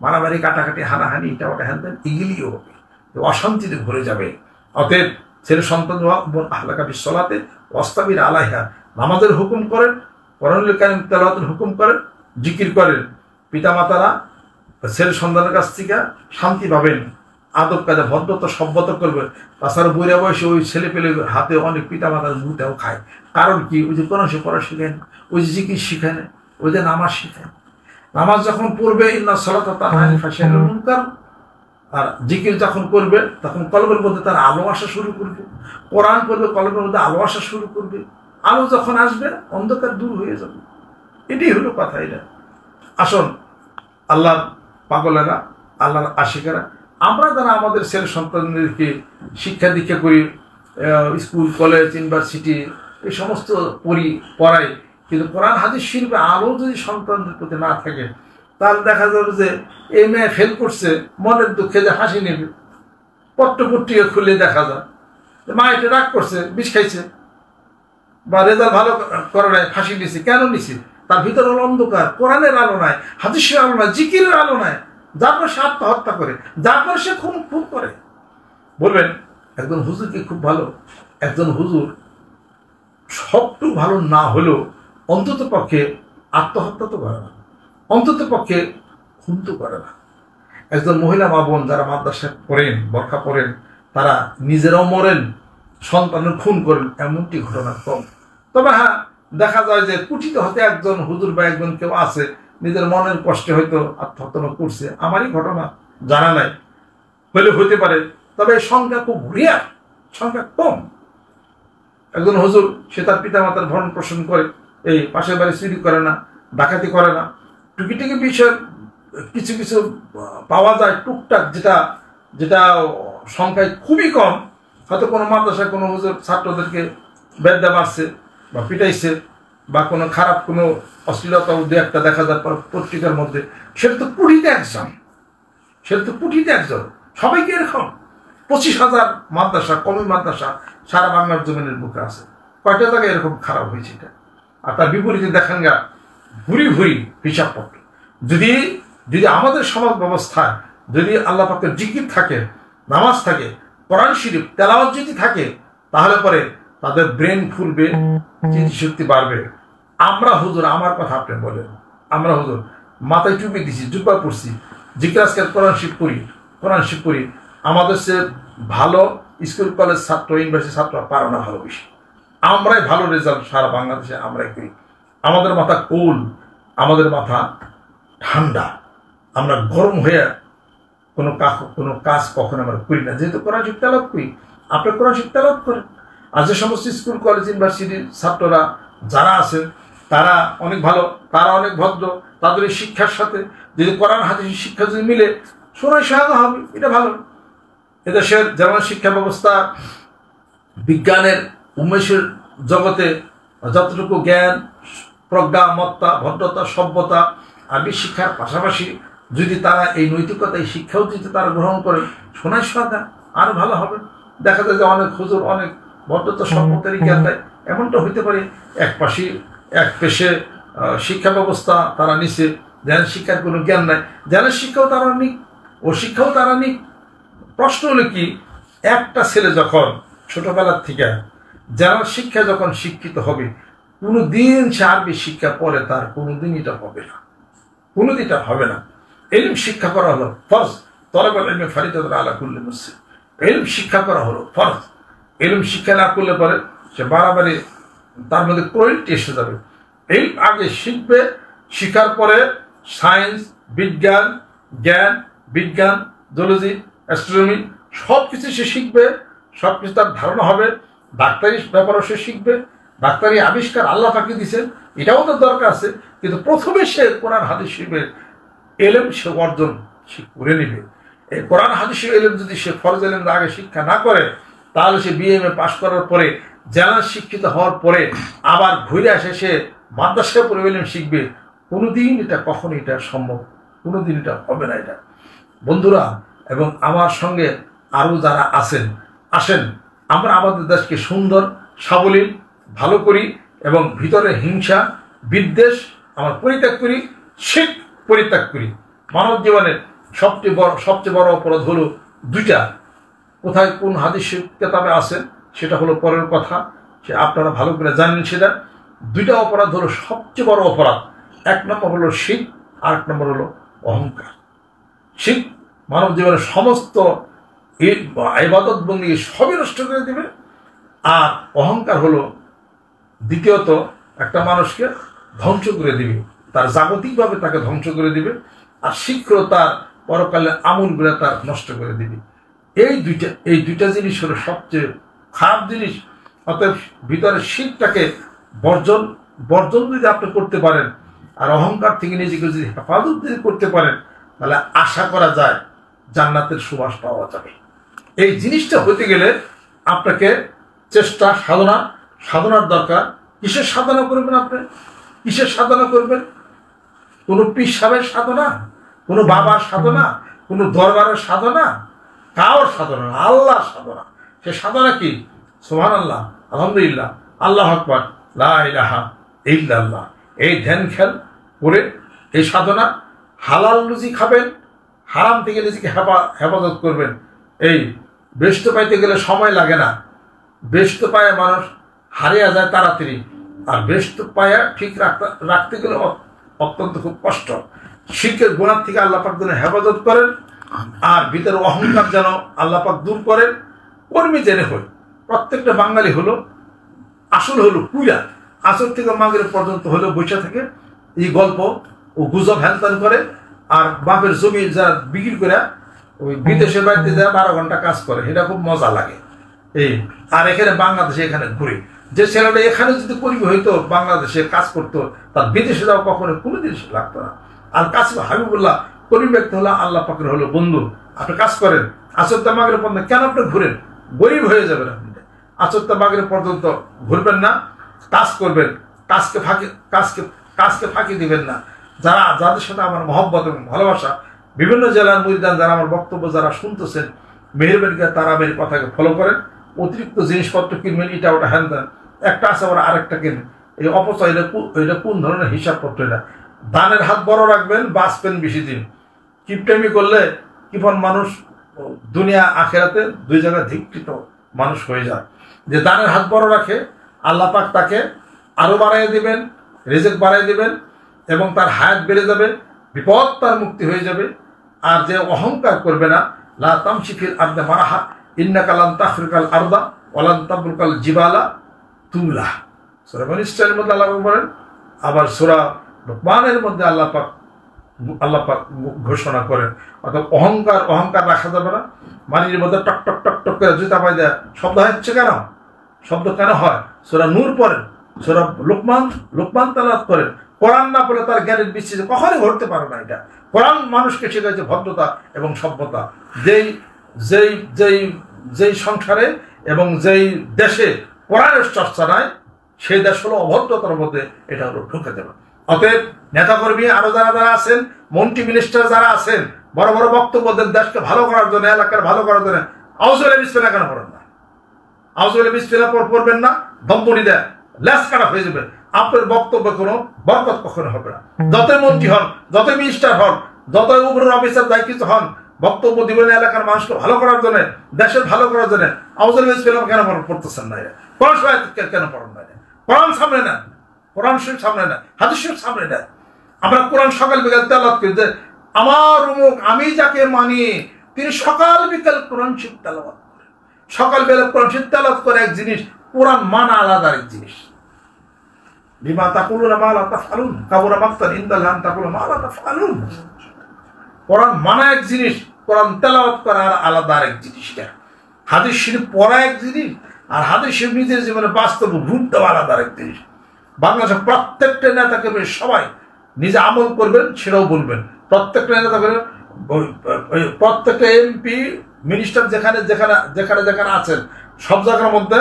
মারামারি, কাটাকাটি, হানাহানি, এটা ওটা হ্যান ত্যান এগুলিও হবে, অশান্তিতে ভরে যাবে। অতএব ছেলে সন্তান আহলাকা বিশ্বলাতে ওয়াস্তাবির আলাইহা, নামাজের হুকুম করেন, কোরআনুল কারীম তেলাওয়াতের হুকুম করেন, জিকির করেন। পিতামাতারা ছেলে সন্তানের কাছ থেকে শান্তি পাবেন, আদব কাজে ভদ্রতা সভ্যতা করবে। তাছাড়া বুড়া বয়সে ওই ছেলে পেলে হাতে অনেক পিতামাতার মুখটাও খায়। কারণ কি? ওই যে কোরআন পড়া শিখেন, ওই যে জিকির শিখেন, ওই যে নামাজ শিখেন। নামাজ যখন পড়বে ইন্না সালাতা তানহা আনিল ফাহশাই ওয়াল মুনকার, আর জিকির যখন করবে তখন কলবের মধ্যে তার আলো আসা শুরু করবে। কোরআন করবে, কলবের মধ্যে আলো আসা শুরু করবে। আলো যখন আসবে অন্ধকার দূর হয়ে যাবে। এটাই হলো কথা। এটা আসুন আল্লাহর পাগলেরা, আল্লাহর আশিকেরা, আমরা যারা আমাদের ছেলে সন্তানদেরকে শিক্ষা দীক্ষা করি, স্কুল কলেজ ইউনিভার্সিটি এই সমস্ত পড়াই, কিন্তু কোরআন হাদিস শরীফে আলো যদি সন্তানদের প্রতি না থাকে তাহলে দেখা যাবে যে এই মেয়ে ফেল করছে, মনের দুঃখে যে হাসি নেবে, পট্টপট্টিকে খুলে দেখা যায় মা এটা রাগ করছে, বিষ খাইছে, বা রেজাল্ট ভালো করে নাই, ফাঁসি নিছে। কেন নিছে? তার ভিতরে হলো অন্ধকার, কোরআনের আলো নাই, হাদিসের আলো নাই, জিকিরের আলো নাই। যার পর সে আত্মহত্যা করে, যার পর সে খুন করে। বলবেন একজন হুজুর কি খুব ভালো? একজন হুজুর সবটু ভালো না হলেও অন্তত পক্ষে আত্মহত্যা তো করে না, অন্তত পক্ষে খুন তো করে না। একজন মহিলা মা বোন যারা মাদ্রাসায় পড়েন, বরখা পড়েন, তারা নিজেরাও মরেন, সন্তানের খুন করেন, এমনটি ঘটনা কম। তবে হ্যাঁ, দেখা যায় যে কুটিতে হতে একজন হুজুর বা একজন কেউ আছে নিজের মনের কষ্টে হয়তো আত্মহত্যা করছে। আমারই ঘটনা জানা নাই, হলে হইতে পারে, তবে সংখ্যা খুব রিয়ার, সংখ্যা কম। একজন হুজুর সে তার পিতামাতার ভরণ পোষণ করে, এই পাশের বাড়ি চুরি করে না, ডাকাতি করে না, টুকিটাকি বিষয় কিছু কিছু পাওয়া যায় টুকটাক, যেটা সংখ্যায় খুবই কম। হয়তো কোনো মাদ্রাসায় কোনো হুজুর ছাত্রদেরকে বেদ্যা মারছে বা পিটাইছে, বা কোনো খারাপ কোনো অশ্লীলতা দু একটা দেখা যায় পত্রিকার মধ্যে, সেটা তো কুটিতে একজন, সবাইকে এরকম 25,000 মাদ্রাসা, কমি মাদ্রাসা সারা বাংলার জমিনের বুকে আছে। কয়টা জায়গায় এরকম খারাপ হয়েছে এটা। আর তার বিপরীতে দেখেন গা ভুরি ভুরি হিসাবপত্র। যদি আমাদের সমাজ ব্যবস্থায় যদি আল্লাহ পাকের জিকির থাকে, নামাজ থাকে, কোরআন শরীফ তেলাওয়াত যদি থাকে, তাহলে পরে তাদের ব্রেন ফুলবে, স্মৃতিশক্তি বাড়বে। আমরা হুজুর, আমার কথা আপনি বলেন, আমরা হুজুর মাথায় টুপি দিছি, জুব্বা পড়ছি, জিকির আজকাল কোরআন শরীফ পড়ি, আমাদের সে ভালো স্কুল কলেজ ছাত্র, ইউনিভার্সিটি ছাত্র পারো না ভালো বেশি। আমরাই ভালো রেজাল্ট সারা বাংলাদেশে আমরাই করি। আমাদের মাথা কুল, আমাদের মাথা ঠান্ডা, আমরা গরম হয়ে কোনো কাজ কখনো আমরা করি না, যেহেতু কোরআন শরীফ তেলাওয়াত করি। আপনি কোরআন শরীফ তেলাওয়াত করেন। আর যে সমস্ত স্কুল কলেজ ইউনিভার্সিটির ছাত্ররা যারা আছেন তারা অনেক ভালো, তারা অনেক ভদ্র, তাদের শিক্ষার সাথে যদি কোরআন হাদিসের শিক্ষা যদি মিলে শোনায় সহায়তা হবে, এটা ভালো। এদেশের যেমন শিক্ষা ব্যবস্থা বিজ্ঞানের উন্মেষের জগতে যতটুকু জ্ঞান, প্রজ্ঞা, মত্তা, ভদ্রতা, সভ্যতা, আরবি শিক্ষার পাশাপাশি যদি তারা এই নৈতিকতা, এই শিক্ষাও যদি তারা গ্রহণ করে, শোনায় সহায়তা আরো ভালো হবে। দেখা যায় যে অনেক হুজুর অনেক ভদ্রতা সভ্যতারই জ্ঞান দেয়, এমনটা হইতে পারে। এক পেশে শিক্ষা ব্যবস্থা তারা নিছে, জ্ঞান শিক্ষার কোনো জ্ঞান নাই, জ্ঞানের শিক্ষাও তারা নিক, ও শিক্ষাও তারা নিক। প্রশ্ন হলো কি, একটা ছেলে যখন ছোটবেলার থেকে জ্ঞানের শিক্ষা যখন শিক্ষিত হবে, কোনোদিন সে আরবি শিক্ষা পরে তার কোনোদিন এটা হবে না, কোনোদিনটা হবে না। ইলম শিক্ষা করা হলো ফরজ, তলাবুল ইলমি ফরিদাতুন আলা কুল্লি মুসলিম। ইলম শিক্ষা করা হলো ফরজ। ইলম শিক্ষা না করলে পরে সে বাড়াবাড়ি তার মধ্যে ক্রোয়েলটি এসে যাবে। এই আগে শিখবে, শিখার পরে সায়েন্স, বিজ্ঞান, জুলজি, অ্যাস্ট্রোনমি সব কিছু সে শিখবে, সব কিছু তার ধারণা হবে। ডাক্তারি ব্যাপারও সে শিখবে, ডাক্তারি আবিষ্কার আল্লাহ পাকে দিয়েছেন, এটাও তো দরকার আছে। কিন্তু প্রথমে সে কোরআন হাদিস শিখবে, এলেম সে অর্জন সে করে নেবে। এই কোরআন হাদিসের এলেম যদি সে ফরজ এলেম আগে শিক্ষা না করে, তাহলে সে বিএমএ পাশ করার পরে, জেনারেল শিক্ষিত হওয়ার পরে আবার ঘুরে আসে সে মাদ্রাসায় পড়ে এলেম শিখবে, কোনোদিন এটা কখনো এটা সম্ভব, কোনোদিন এটা হবে না এটা। বন্ধুরা এবং আমার সঙ্গে আরও যারা আছেন, আসেন আমরা আমাদের দেশকে সুন্দর সাবলীল ভালো করি এবং ভিতরে হিংসা বিদ্বেষ আমরা পরিত্যাগ করি, শিখ পরিত্যাগ করি। মানব জীবনের সবচেয়ে বড় অপরাধ হলো দুইটা। কোথায় কোন হাদিস কিতাবে আছে সেটা হলো পরের কথা, সে আপনারা ভালো করে জানেন। সেটা দুইটা অপরাধ হলো সবচেয়ে বড় অপরাধ। এক নম্বর হলো শিখ, আর এক নম্বর হলো অহংকার। শিখ মানব জীবনের সমস্ত ইবাদত বন্দী সবই নষ্ট করে দেবে, আর অহংকার হলো দ্বিতীয়ত একটা মানুষকে ধ্বংস করে দিবে, তার জাগতিকভাবে তাকে ধ্বংস করে দিবে, আর শীঘ্র তার পরকালে আমলগুলো তার নষ্ট করে দিবে। এই দুইটা জিনিস হলো সবচেয়ে খারাপ জিনিস। অতএব ভিতরে শীতটাকে বর্জন যদি আপনি করতে পারেন, আর অহংকার থেকে নিজেকে যদি হেফাজত যদি করতে পারেন, তাহলে আশা করা যায় জান্নাতের সুবাস পাওয়া যাবে। এই জিনিসটা হতে গেলে আপনাকে চেষ্টা সাধনার দরকার। কিসের সাধনা করবেন আপনি? কিসের সাধনা করবেন? কোনো পীর সাহেবের সাধনা, কোনো বাবার সাধনা, কোনো দরবারের সাধনা, কার সাধনা? আল্লাহর সাধনা। সে সাধনা কি? সুবহানাল্লাহ, আলহামদুলিল্লাহ, আল্লাহু আকবার, লা ইলাহা ইল্লাল্লাহ। এই ধ্যান খেল করে এই সাধনা, হালাল রুজি খাবেন, হারাম থেকে নিজেকে হেফাজত করবেন। এই বেহেশত পাইতে গেলে সময় লাগে না, বেহেশত পায় মানুষ হারিয়ে যায় তাড়াতাড়ি, আর বেহেশত পায়া ঠিক রাখতে গেলে অত্যন্ত খুব কষ্ট। শিরকের গুনাহ থেকে আল্লাহ পাক যেন হেফাজত করেন, আর ভিতরে অহংকার যেন আল্লাহ পাক দূর করেন। কর্মী জেনে হয় প্রত্যেকটা বাঙালি হলো আসল হলো পুরা আসর থেকে মাগরিব পর্যন্ত হলো বৈশা থেকে এই গল্প ও গুজব হ্যানত্যান করে, আর বাপের জমি যারা বিক্রি করে ওই বিদেশে বাড়িতে যায় 12 ঘন্টা কাজ করে, এটা খুব মজা লাগে। আর এখানে বাংলাদেশে এখানে ঘুরে যে ছেলেটা এখানে যদি কর্মী হইতো, বাংলাদেশে কাজ করতো, তার বিদেশে যাওয়া কখনো কোনো জিনিস লাগতো না। আর কাসিম হাবিবুল্লাহ কর্মী ব্যক্তি হলো আল্লাহ পাকের হলো বন্ধু। আপনি কাজ করেন আসরটা মাগরিব পর্যন্ত, কেন আপনি ঘুরেন? গরিব হয়ে যাবেন আপনি। আসরটা মাগরিব পর্যন্ত ঘুরবেন না, কাজ করবেন, কাজকে ফাঁকি দিবেন না। যাদের সাথে আমার মহব্বত এবং ভালোবাসা, বিভিন্ন জেলার মুরিদান যারা আমার বক্তব্য যারা শুনতেছেন, মেহেরবানি করে তারা আমার কথাকে ফলো করেন। অতিরিক্ত জিনিসপত্র কিনবেন, এটা ওটা হ্যান দেন, একটা আছে আবার আরেকটা কিনবেন। এই অপচয় এটা কোন ধরনের হিসাবপত্র? এটা দানের হাত বড় রাখবেন, বাঁচবেন বেশি দিন। কিপটামি করলে কিপন মানুষ দুনিয়া আখেরাতে দুই জায়গায় ধিকৃত মানুষ হয়ে যায়। যে দানের হাত বড় রাখে, আল্লাহ পাক তাকে আরো বাড়াই দিবেন, রিজিক বাড়াই দিবেন, এবং তার হায়াত বেড়ে যাবে, বিপদ তার মুক্তি হয়ে যাবে। আর যে অহংকার করবে না, লা তামশি ফিল আরদি মারাহা ইন্নাকা লান তাখরিকাল আরদা ওয়া লান তাবলুকাল জিবালা তুলা। সূরা বনী ইসরাঈলের মধ্যে আল্লাহ বলেন, আবার সূরা লুকমানের মধ্যে আল্লাহ পাক ঘোষণা করেন। অর্থাৎ অহংকার রাখা যাবে না। মানির মধ্যে টক টক টক টক করে জুতা পাই দেয়, শব্দ হচ্ছে কেন? শব্দ কেন হয়? সূরা নূর পড়েন, সূরা লুকমান তেলাওয়াত করেন। কোরআন না পড়লে তার জ্ঞানের বিস্তৃতি কখনোই ঘটতে পারে না। এটা কোরআন মানুষকে শেখাচ্ছে ভদ্রতা এবং সভ্যতা। যেই সংসারে এবং যেই দেশে কোরআনের চর্চা নাই, সেই দেশ হলো অভদ্রতার মধ্যে, এটা হলো ঢুকে দেবে। অতএব নেতাকর্মী আরো যারা আছেন, মন্ত্রী মিনিস্টার যারা আছেন, বড় বড় বক্তব্য দেন দেশকে ভালো করার জন্য, এলাকার ভালো করার জন্য, আউযুবিল্লাহি বিসমিল্লাহ কেন পড়েন না? আউযুবিল্লাহি বিসমিল্লাহ পড়বেন না, দম্পনি দেয়, লেস কাটা হয়ে যাবে। আপনার বক্তব্য কোনো বরকত কখনো হবে না। যতই মন্ত্রী হন, যতই মিনিস্টার হন, যতই উপরের অফিসার যাই কিছু হন, বক্তব্য দিবেন এলাকার মানুষকে ভালো করার জন্য, দেশের ভালো করার জন্য। আউযুবিল্লাহি বিসমিল্লাহ কেন পড়তেছেন না? কোরআন কেন পড়েন না? কোরআন সামনে নেন, কোরআন শরীফ সামনে নেন, হাদিস শরীফ সামনে নেন। আমরা কোরআন সকাল বিকাল তেলাওয়াত করি যে আমার অমুক, আমি যাকে মানি, তিনি সকাল বিকাল কোরআন শরীফ তেলাওয়াত করেন। সকাল বেলা কোরআন শরীফ তেলাওয়াত করে এক জিনিস, কোরআন মানা আলাদা এক জিনিস। বিমা তাকুলুনা মা লা তাফআলুন কাবুরা মাকতান ইনদাল্লাহি আন তাকুলু মা লা তাফআলুন। কোরআন মানা এক জিনিস, কোরআন তেলাওয়াত করা আলাদা এক জিনিস। হাদিস শরীফ পড়া এক জিনিস, আর হাদিস শরীফ নিজের জীবনে বাস্তব রূপ দেওয়া আলাদা এক জিনিস। বাংলাদেশের প্রত্যেকটা নেতাকে সবাই নিজে আমল করবেন, সেটাও বলবেন। প্রত্যেকটা নেতা করে, প্রত্যেকটা এমপি মিনিস্টার যেখানে যেখানে আছেন, সব জায়গার মধ্যে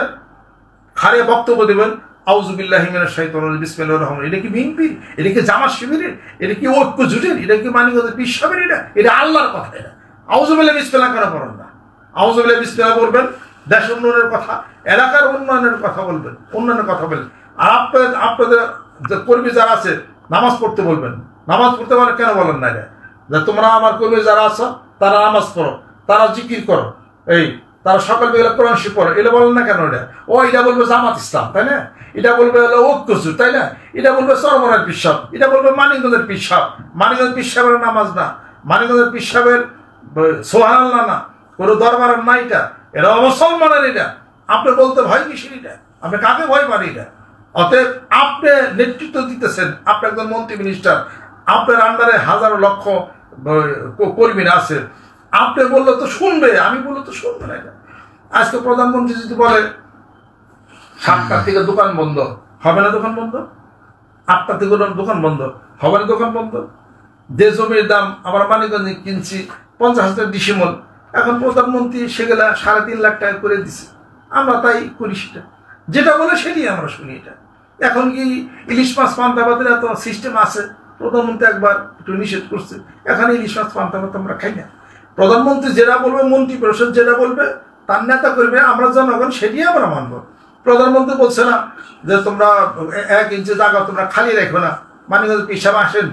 খারিয়ে বক্তব্য দিবেন, আউযু বিল্লাহি মিনাশ শাইতানির রাজিম বিসমিল্লাহির রহমানির রহিম। এটা কি বিএনপি? এটা কি জামাত শিবিরের? এটা কি ঐক্য জোটের? এটা কি মানিকগঞ্জের পীর সাহেবের? এটা আল্লাহর কথা। এটা আউযু বিল্লাহি বিসমিল্লাহ কেন পড়েন না? আউযু বিল্লাহি বিসমিল্লাহ বলবেন, দেশ উন্নয়নের কথা, এলাকার উন্নয়নের কথা বলবেন, উন্নয়নের কথা বলবেন। আর আপনাদের যে কর্মী যারা আছে নামাজ পড়তে বলবেন। নামাজ পড়তে বলে কেন বলেন না? এটা যে তোমরা আমার কর্মী যারা আছো তারা নামাজ পড়ো, তারা জিকির করো, তারা সকালবেলা কোরআন শিব পড়ো, এটা বলেন না কেন? এটা বলবে জামাত ইসলাম, তাই না? এটা বলবে হলো ঐক্যজোট, তাই না? এটা বলবে চরমনার পীর সাহেব, এটা বলবে মানিকগঞ্জের পীর সাহেব। মানিকগঞ্জের পীর সাহেবের নামাজ না, মানিকগঞ্জের পীর সাহেবের সুবহানাল্লাহ না, কোনো দরবারের না। এটা মুসলমানের। এটা আপনি বলতে ভয় কিসের? এটা আপনি কাকে ভয় পান? এটা অতএব আপনি নেতৃত্ব দিতেছেন, আপনি একজন মন্ত্রী মিনিস্টার, আপনার আন্ডারে হাজারো লক্ষ কর্মীরা আছে। আপনি বললে তো শুনবে, আমি বললে তো শুনবে না। এটা আজকে প্রধানমন্ত্রী যদি বলে 7টার থেকে দোকান বন্ধ, হবে না দোকান বন্ধ? 8টা থেকে দোকান বন্ধ, হবে না দোকান বন্ধ? যে জমির দাম আমরা মানিকগঞ্জে কিনছি 50,000 ডিসিমল, এখন প্রধানমন্ত্রী সেগুলা 3.5 লাখ টাকা করে দিছে। আমরা তাই করি, সেটা যেটা বলে সেটাই আমরা শুনি। এটা এখন কি ইলিশ মাছ পান্তা ভাতের এত সিস্টেম আছে? প্রধানমন্ত্রী একবার একটু নিষেধ করছে, এখানে ইলিশ মাছ পান্তা ভাত আমরা খাই না। প্রধানমন্ত্রী যেটা বলবে, মন্ত্রী পরিষদ যেটা বলবে, তার নেতা করবে, আমরা জনগণ সেটাই আমরা মানবো। প্রধানমন্ত্রী বলছে না যে তোমরা 1 ইঞ্চি জায়গা তোমরা খালি রেখো না। মানিকগঞ্জ পীর সাহেব আসেন,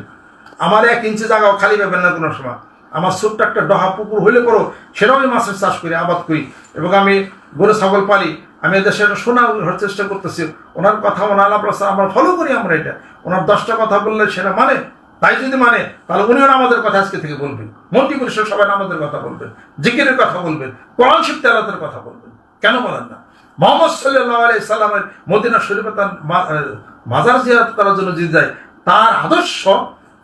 আমার 1 ইঞ্চি জায়গাও খালি পাবেন না কোনো সময়। আমার ছোট্ট একটা ডহা পুকুর হইলে পড়ো, সেটাও আমি মাছের চাষ করি, আবাদ করি, এবং আমি গরু ছাগল পালি। আমি দেশের শোনা হওয়ার চেষ্টা করতেছি। ওনার কথা ওনার আমরা ফলো করি। আমরা এটা ওনার 10টা কথা বললে সেটা মানে, তাই যদি মানে তাহলে উনিও আমাদের কথা আজকে থেকে বলবেন। মন্ত্রী পরিষদ সবাই আমাদের কথা বলবেন, জিকিরের কথা বলবেন, কোরআন শরীফ তেলাওয়াতের কথা বলবেন। কেন বলেন না? মুহাম্মদ সাল্লাল্লাহু আলাইহি সাল্লামের মদিনা শরীফে তার মাজার জিয়ারত করার জন্য যে যায়, তার আদর্শ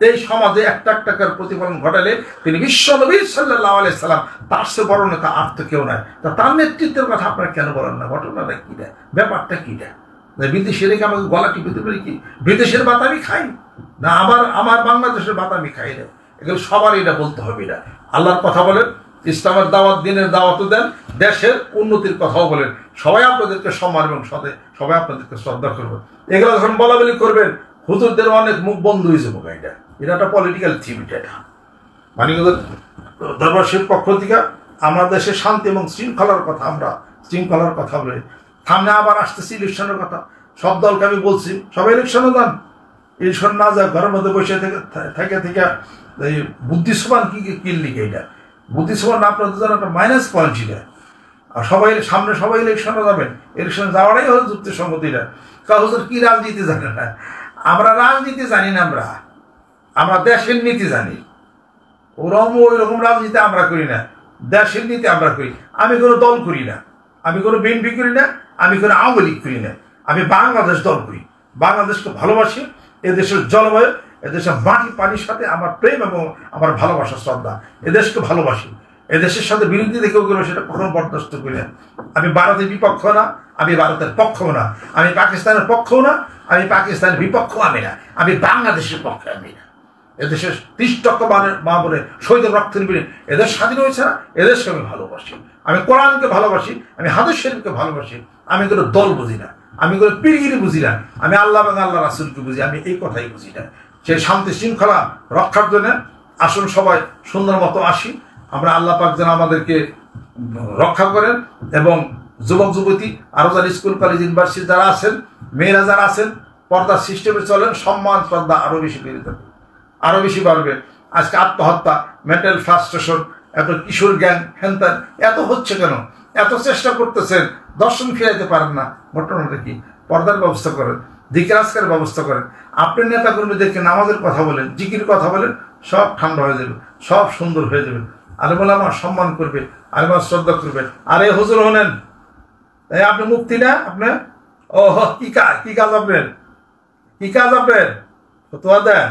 এই সমাজে একটা টাকার প্রতিফলন ঘটালে তিনি বিশ্ব নবী সাল্লাল্লাহু আলাইহি সাল্লাম, তার সে বড় নেতা আর তো কেউ নাই। তা তার নেতৃত্বের কথা আপনারা কেন বলেন না? ঘটনাটা কি দেয়? ব্যাপারটা কি দেয়? বিদেশে রেখে আমাকে গলা টিপিতে পারি কি? বিদেশের ভাত আমি খাই না, আমার বাংলাদেশের ভাত আমি খাই না। এগুলো সবার এটা বলতে হবে। এটা আল্লাহর কথা বলেন, ইসলামের দাওয়াত, দিনের দাওয়াতও দেন, দেশের উন্নতির কথাও বলেন। সবাই আপনাদেরকে সম্মান এবং সবাই আপনাদেরকে শ্রদ্ধা করবেন। এগুলো যখন বলা বলি করবেন, হুজুরদের অনেক মুখ বন্ধ হয়ে যাবো। এটা একটা পলিটিক্যাল থিম। এটা মানিকগঞ্জ দরবার শরীফ পক্ষ থেকে আমরা দেশের শান্তি এবং শৃঙ্খলার কথা বলে, সামনে আবার আসতেছি ইলেকশনের কথা। সব দলকে আমি বলছি, সবাই ইলেকশনে যান। ইলেকশন না যায় ঘরের মধ্যে বসে থেকে এই বুদ্ধিসমান কি লিখে, এটা বুদ্ধিসমান না আপনাদের জন্য একটা মাইনাস পয়েন্ট। এটা আর সবাই ইলেকশনে যাবেন, ইলেকশনে যাওয়াটাই হলো যুক্তিসঙ্গতিটা। হুজুর কি রাজনীতি জানে না? আমরা রাজনীতি জানি না, আমরা দেশের নীতি জানি। ওই রকম রাজনীতি আমরা করি না, দেশের নীতি আমরা করি। আমি কোনো দল করি না, আমি কোনো বিএনপি করি না, আমি কোনো আওয়ামী লীগ করি না। আমি বাংলাদেশ দল করি, বাংলাদেশকে ভালোবাসি। এদেশের জলবায়ু, এদেশের মাটি পানির সাথে আমার প্রেম এবং আমার ভালোবাসা, শ্রদ্ধা। এদেশকে ভালোবাসি। এদেশের সাথে বিরোধী দেখেও গেল সেটা কখনো বরদাস্ত করি না। আমি ভারতের বিপক্ষ না, আমি ভারতের পক্ষও না, আমি পাকিস্তানের পক্ষও না, আমি পাকিস্তানের বিপক্ষ আমি না, আমি বাংলাদেশের পক্ষে আমি না। এদেশের 30 লক্ষ মা বোনের শহীদের রক্তের বিনিময়ে এদের স্বাধীন হয়েছে না, এদেশকে আমি ভালোবাসি। আমি কোরআনকে ভালোবাসি, আমি হাদিস শরীফকে ভালোবাসি। আমি কোনো দল বুঝি না, আমি কোনো পীরগিরি বুঝি না, আমি আল্লাহ এবং আল্লাহ রাসূলকে বুঝি। আমি এই কথাই বুঝি না। সেই শান্তি শৃঙ্খলা রক্ষার জন্য আসুন সবাই সুন্দর মতো আসি। আমরা আল্লাহ পাক যেন আমাদেরকে রক্ষা করেন, এবং যুবক যুবতী আরো যারা স্কুল কলেজ ইউনিভার্সিটি যারা আছেন, মেয়েরা যারা আছেন, পর্দার সিস্টেমে চলেন, সম্মান শ্রদ্ধা আরো বেশি বেড়ে যাবে, আরো বেশি বাড়বে। আজকে আত্মহত্যা, মেন্টাল ফ্রাস্ট্রেশন, এত কিশোর গ্যাং, হ্যানত্যান এত হচ্ছে কেন? এত চেষ্টা করতেছেন, দর্শন ফিরাইতে পারেন না। ঘটনাটা কি? পর্দার ব্যবস্থা করেন, জিকির আজকের ব্যবস্থা করেন। আপনার নেতা কর্মীদেরকে নামাজের কথা বলেন, জিকির কথা বলেন, সব ঠান্ডা হয়ে যাবে, সব সুন্দর হয়ে যাবে। আলেম ওলামা সম্মান করবে, আলেম শ্রদ্ধা করবে। আরে হুজুর হলেন, তাই আপনি মুক্তি না? আপনি কি কাজ আপনার? কি কাজ আপনার? ফতোয়া দেন,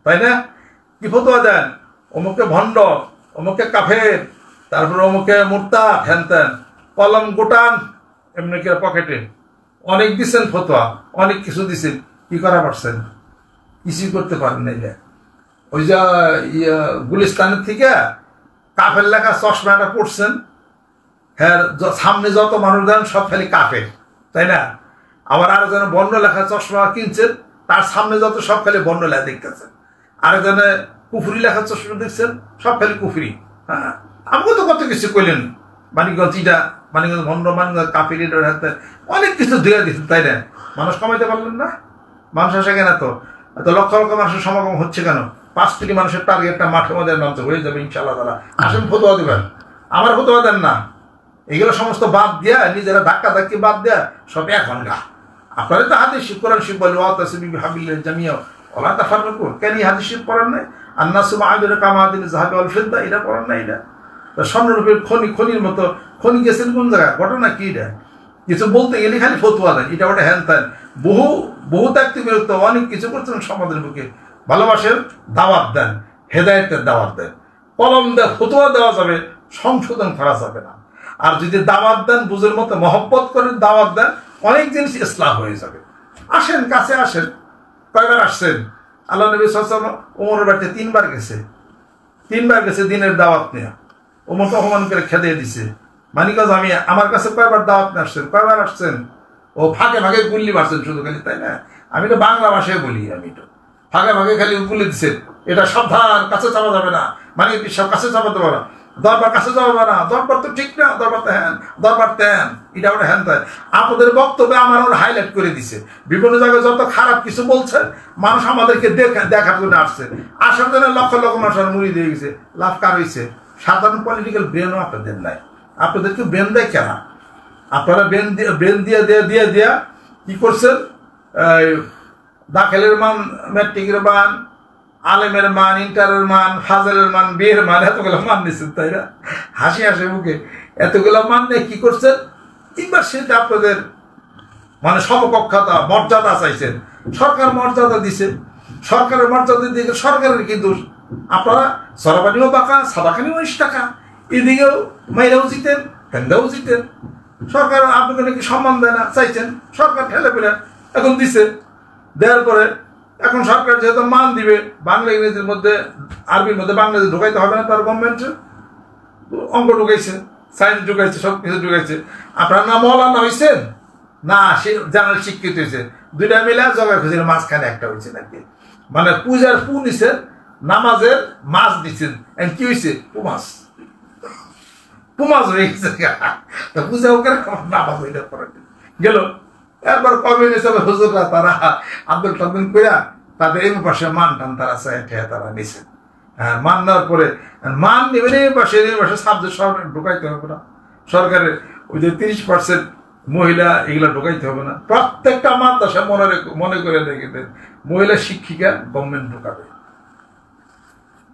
তাই না? কি ফতোয়া দেন? অমুকে ভণ্ড, অমুকে কাফের, তারপরে অমুকে মুরতাদ, হ্যানত্যান, কলম গোটান এমনি করে পকেটে অনেক দিচ্ছেন ফতোয়া, অনেক কিছু দিচ্ছেন। কি করা পারছেন? কিছুই করতে পারেন না। ওই যে গুলিস্তানের থেকে কাফের লেখা চশমাটা পড়ছেন, হ্যাঁ, সামনে যত মানুষ দেন সব খালি কাফের, তাই না? আবার আরেকজনে বর্ণ লেখা চশমা কিনছেন, তার সামনে যত সব খালি বর্ণ লেখা দেখতেছেন। আরেকজনে কুফুরি লেখা চশমা দেখছেন, সব খালি কুফুরি। হ্যাঁ, আমাকে তো কত কিছু কইলেন, মানিকগঞ্জ ইটা, মানিকগঞ্জ ভণ্ড, মানিকগঞ্জ কাফির, এটার হাতে অনেক কিছু ধুয়ে দিচ্ছেন, তাই না? মানুষ কমাইতে পারলেন না? মানুষ আসে কেন? এত লক্ষ লক্ষ মানুষের সমাগম হচ্ছে কেন? 5 কোটি মানুষের টার্গেটটা মাঠের মধ্যে নামতে হয়ে যাবে ইনশাআল্লাহ তাআলা। আসেন ফতোয়া দিবেন, আমার ফতোয়া দেন না। এগুলো সমস্ত বাদ দিয়া, নিজেরা ধাক্কা ধাক্কি বাদ দেয়া সব এক ঘন্টা। আপনারা তো হাদিস কোরআন শরীফ বলে ওয়াতাসিবি বিহাবিল্লাহি জামিয়া ওয়ালা তাফাররাকু, কেন হাদিস শরীফ পড়েন নাই? আন্নাসু মাআদুন কামাদিন যাহাবি ওয়াল ফিদ্দা, এটা পড়েন নাই? এটা তো স্বর্ণরূপের খনির মতো। খনি গেছেন কোন জায়গায়? ঘটনা কি? এটা কিছু বলতে গেলে খালি ফতোয়া দেন, এটা ওটা হ্যান ত্যান। বহু ত্যাক্তি বিরক্ত অনেক কিছু করছেন সমাজের বুকে। ভালোবাসেন, দাওয়াত দেন, হেদায়েতের দাওয়াত দেন। কলম দেয় ফতোয়া দেওয়া যাবে, সংশোধন করা যাবে না। আর যদি দাওয়াত দেন, বুঝের মতো মহব্বত করেন, দাওয়াত দেন, অনেক জিনিস ইসলাহ হয়ে যাবে। আসেন, কাছে আসেন। কয়বার আসছেন? আল্লাহ নবী সাল্লাল্লাহু আলাইহি ওয়াসাল্লাম ওমরের বাড়িতে 3 বার গেছে। 3 বার গেছে দিনের দাওয়াত নিয়ে। ওমরকে অপমান করে খেদিয়ে দিছে। মানিকগঞ্জ আমি আমার কাছে কয়বার দাওয়াত নিয়ে আসছেন? কয়বার আসছেন? ও ফাঁকে ফাঁকে গুল্লি মারছেন শুধু খালি, তাই না? আমি তো বাংলা ভাষায় বলি, আমি তো ফাঁকে ফাঁকে খালি গুলি দিচ্ছেন। এটা সাবধান, কাছে চাপা যাবে না, মানে সব কাছে চাপাতে পারো না, দরবার কাছে যাবে না, দরবার তো ঠিক না, দরবার তো হ্যান, দরবার তেন, এটা ওটা হ্যান তাই। আপনাদের বক্তব্যে আমার ওর হাইলাইট করে দিছে। বিভিন্ন জায়গায় যত খারাপ কিছু বলছে, মানুষ আমাদেরকে দেখার জন্য আসছে। আসার জন্য লক্ষ লক্ষ মানুষ মুড়ি দিয়ে গেছে। লাভ কার হয়েছে? সাধারণ পলিটিক্যাল ব্রেনও আপনাদের নাই। আপনাদেরকে ব্রেন দেয় কেন? আপনারা ব্রেন দিয়ে কি করছেন? দাখিলের মান, ম্যাট্রিকের মান, আলেমের মান, ইন্টারের মান, ফাজলের মান, বিয়ের মান, এতগুলো মান নিচ্ছেন, তাই না? হাসি আসে মুখে। এতগুলো মান নিয়ে কি করছেন? ইউনিভার্সিটিতে আপনাদের মানে সমকক্ষতা, মর্যাদা চাইছেন। সরকার মর্যাদা দিছে, সরকারের মর্যাদা দিকে সরকারের কি দোষ? আপনারা সরাবানিও বাঁকা, সাদাখানিও 19 টাকা, এদিকেও মাইরাও জিতেন, ফেন্দাও জিতেন। সরকার আপনাকে নাকি সম্মান দেয় না, চাইছেন, সরকার ঠেলে পেলে এখন দিছে। দেওয়ার পরে এখন সরকার যেহেতু মান দিবে, বাংলা ইংরেজির মধ্যে, আরবির মধ্যে বাংলাদেশ ঢুকাইতে হবে না, তার গভর্নমেন্টের অঙ্ক ঢুকাইছে, সায়েন্স ঢুকাইছে, সব কিছু ঢুকাইছে। আপনার না মৌলানা হয়েছেন, না সে জানাল শিক্ষিত হয়েছে, দুইটা মিলে জগা খুঁজে মাঝখানে একটা হয়েছে নাকি। মানে পূজার পু নিছেন, নামাজের মাছ দিচ্ছেন, কি হয়েছে? পুমাজ হয়ে গেছে। পূজা ওকে নামাজ হইলে পরে গেল। এরপর কমিউনিস্ট হুজুররা তারা আব্দুল টাব্দুল কইরা তাদের এই পাশে মান টান তারা তারা নিছেন। হ্যাঁ, মান নেওয়ার পরে মান নেবেন এই পাশে সাবজেক্ট সব ঢুকাইতে হবে না। সরকারের ওই যে 30% মহিলা, এগুলা ঢুকাইতে হবে না। প্রত্যেকটা মাদ্রাসা মনে করে দেখেন মহিলা শিক্ষিকা গভর্নমেন্ট ঢুকাবে।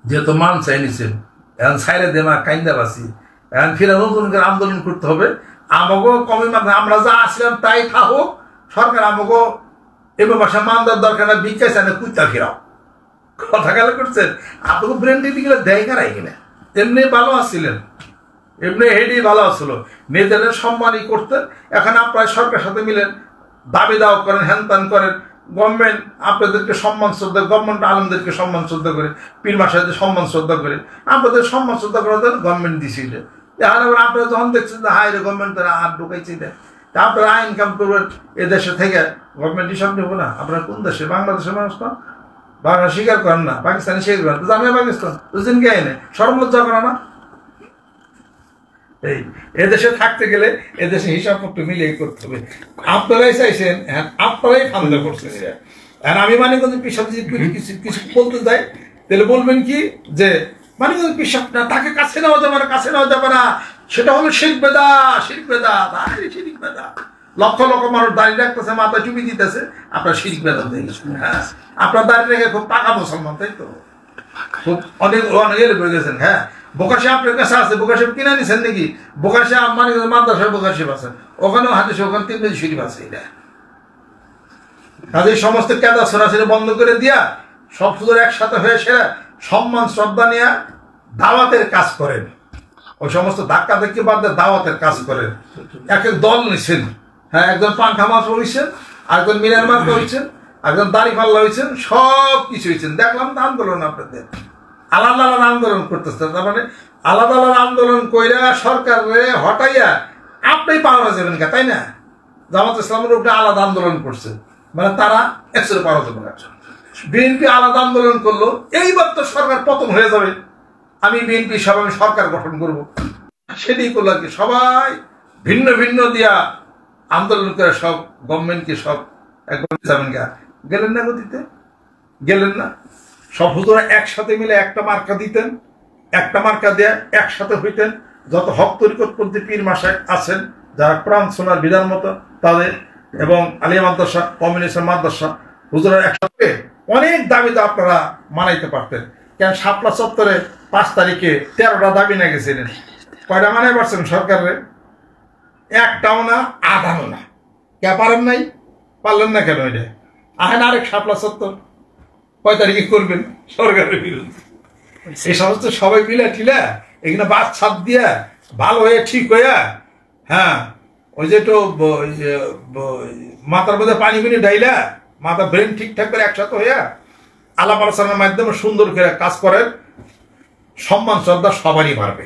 যেহেতু মান চাই নিছেন, এখন সাইরে দেনা কাইন্দা বাসি, এখন ফিরে নতুন করে আন্দোলন করতে হবে। আমাকেও কমে আমরা যা আসলাম তাই থাকুক, সরকার আমাকেও এবার বাসা মান দেওয়ার দরকার না, ভিক্ষা চায় না, কুইতা ফিরাও। কথা গেলে করছেন, আপনাকে ব্রেন দিদিগুলো দেয় কারাই কিনা? এমনি ভালো আসছিলেন, এমনি হেডি ভালো আসছিল, নিজেদের সম্মানই করতেন। এখন আপনারা সরকারের সাথে মিলেন, দাবি দাওয়া করেন, হ্যান করেন। গভর্নমেন্ট আপনাদেরকে সম্মান শ্রদ্ধা, গভর্নমেন্ট আলমদেরকে সম্মান শ্রদ্ধা করে, পীর মাসাদের সম্মান শ্রদ্ধা করে, আপনাদের সম্মান শ্রদ্ধা করার জন্য গভর্নমেন্ট দিছিল। এখন আবার আপনারা যখন দেখছেন যে হাই রে গভর্নমেন্ট তারা হাত ঢুকাইছে, তা আপনারা আইন কাম করবেন এদেশে থেকে, গভর্নমেন্ট হিসাব নেব না। আপনারা কোন দেশে? বাংলাদেশের মানুষ তো বাংলা স্বীকার করেন না, পাকিস্তানি স্বীকার করেন, জামিয়া পাকিস্তান বুঝলেন কে এনে সর্বলজ্জা করে না। এই এদেশে থাকতে গেলে এদেশে হিসাবপত্র মিলিয়ে করতে হবে। আপনারাই চাইছেন, হ্যাঁ আপনারাই ফান্দা করছেন। আর আমি মানিকগঞ্জ পিসাব কিছু বলতে যাই, তাহলে বলবেন কি যে মানিকগঞ্জ পিসাব না, তাকে কাছে নেওয়া যাবে না, কাছে নেওয়া যাবে না, সেটা হলো শিরক বেদাত, শিরক বেদাত, শিরক বেদাত। লক্ষ লক্ষ মানুষ দাঁড়িয়ে রাখতেছে, মাথা চুপি দিতেছে, আপনার শিরক বেদাত হয়ে গেছে। হ্যাঁ, আপনার দাঁড়িয়ে রেখে খুব পাকা মুসলমান, তাই তো? খুব অনেক হয়ে গেছেন। হ্যাঁ, বোকাশে আপনার কাছে আছে, বোকাশে কিনে নিছেন নাকি? বোকাশে মানে মাদ্রাসায় বোকাশে আছে, ওখানেও হাদিস, ওখানে 3 শরীফ আছে। এটা কাজে সমস্ত কেদা সরাসরি বন্ধ করে দিয়া সব সুন্দর একসাথে হয়ে সেরা সম্মান শ্রদ্ধা নিয়ে দাওয়াতের কাজ করেন। ওই সমস্ত ধাক্কা ধাক্কি বাদ দিয়ে দাওয়াতের কাজ করেন। এক এক দল নিছেন। হ্যাঁ, একজন পাংখা মাছ হয়েছেন, আরেকজন মিনার মাছ হয়েছেন, একজন দাড়ি পাল্লা হয়েছেন, সব কিছু হয়েছেন। দেখলাম তো আন্দোলন আপনাদের আলাদা আলাদা আন্দোলন করতেছে। তার মানে আলাদা আলাদা আন্দোলন কইরা সরকারে হটাইয়া আপনি পাওয়া যাবেন কে, তাই না? জামাত ইসলামের উপরে আলাদা আন্দোলন করছে, মানে তারা একশো পারা যাবে না। বিএনপি আলাদা আন্দোলন করলো, এইবার তো সরকার পতন হয়ে যাবে, আমি বিএনপি সব আমি সরকার গঠন করব, সেটাই করলো আর কি। সবাই ভিন্ন ভিন্ন দিয়া আন্দোলন করে সব গভর্নমেন্টকে সব একবার গেলেন না, গতিতে গেলেন না। সব হুজুরা একসাথে মিলে একটা মার্কা দিতেন, একটা মার্কা দিয়ে একসাথে হইতেন। যত হক তরিকতপন্থী পীর মাশায়েখ আছেন, যারা কোরআন সুন্নাহর বিধান মতো তাদের, এবং আলিয়া মাদ্রাসা, কমিউনিস্ট মাদ্রাসা, হুজুরা একসাথে অনেক দাবি তো আপনারা মানাইতে পারতেন। কেন শাপলা চত্বরে 5 তারিখে 13টা দাবি না গেছিলেন, কয়টা মানাই পারছেন সরকারের? একটাও না, আধাও না। কে পারেন নাই? পারলেন না কেন? এটা আহেন আরেক শাপলা চত্বর কয় তারিখে করবেন সরকারের বিরুদ্ধে। এই সমস্ত সবাই মিলে ঠিলা এখানে বাস ছাদ দিয়া ভালো হয়ে ঠিক হইয়া, হ্যাঁ, ওই যে একটু মাথার মধ্যে পানি পানি ডাইলা মাথা ব্রেন ঠিকঠাক করে একসাথে হইয়া আলাপ আলোচনার মাধ্যমে সুন্দর করে কাজ করেন, সম্মান শ্রদ্ধা সবারই বাড়বে।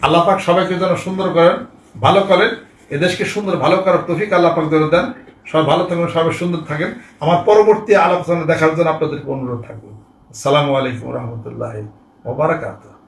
আল্লাহ পাক সবাইকে যেন সুন্দর করেন, ভালো করেন, এদেশকে সুন্দর ভালো করার তৌফিক আল্লাহ পাক যেন দেন। সবাই ভালো থাকবেন, সবাই সুন্দর থাকেন। আমার পরবর্তী আলোচনা দেখার জন্য আপনাদেরকে অনুরোধ থাকবে। আসসালামু আলাইকুম রহমতুল্লাহ ওয়া বারাকাতুহু।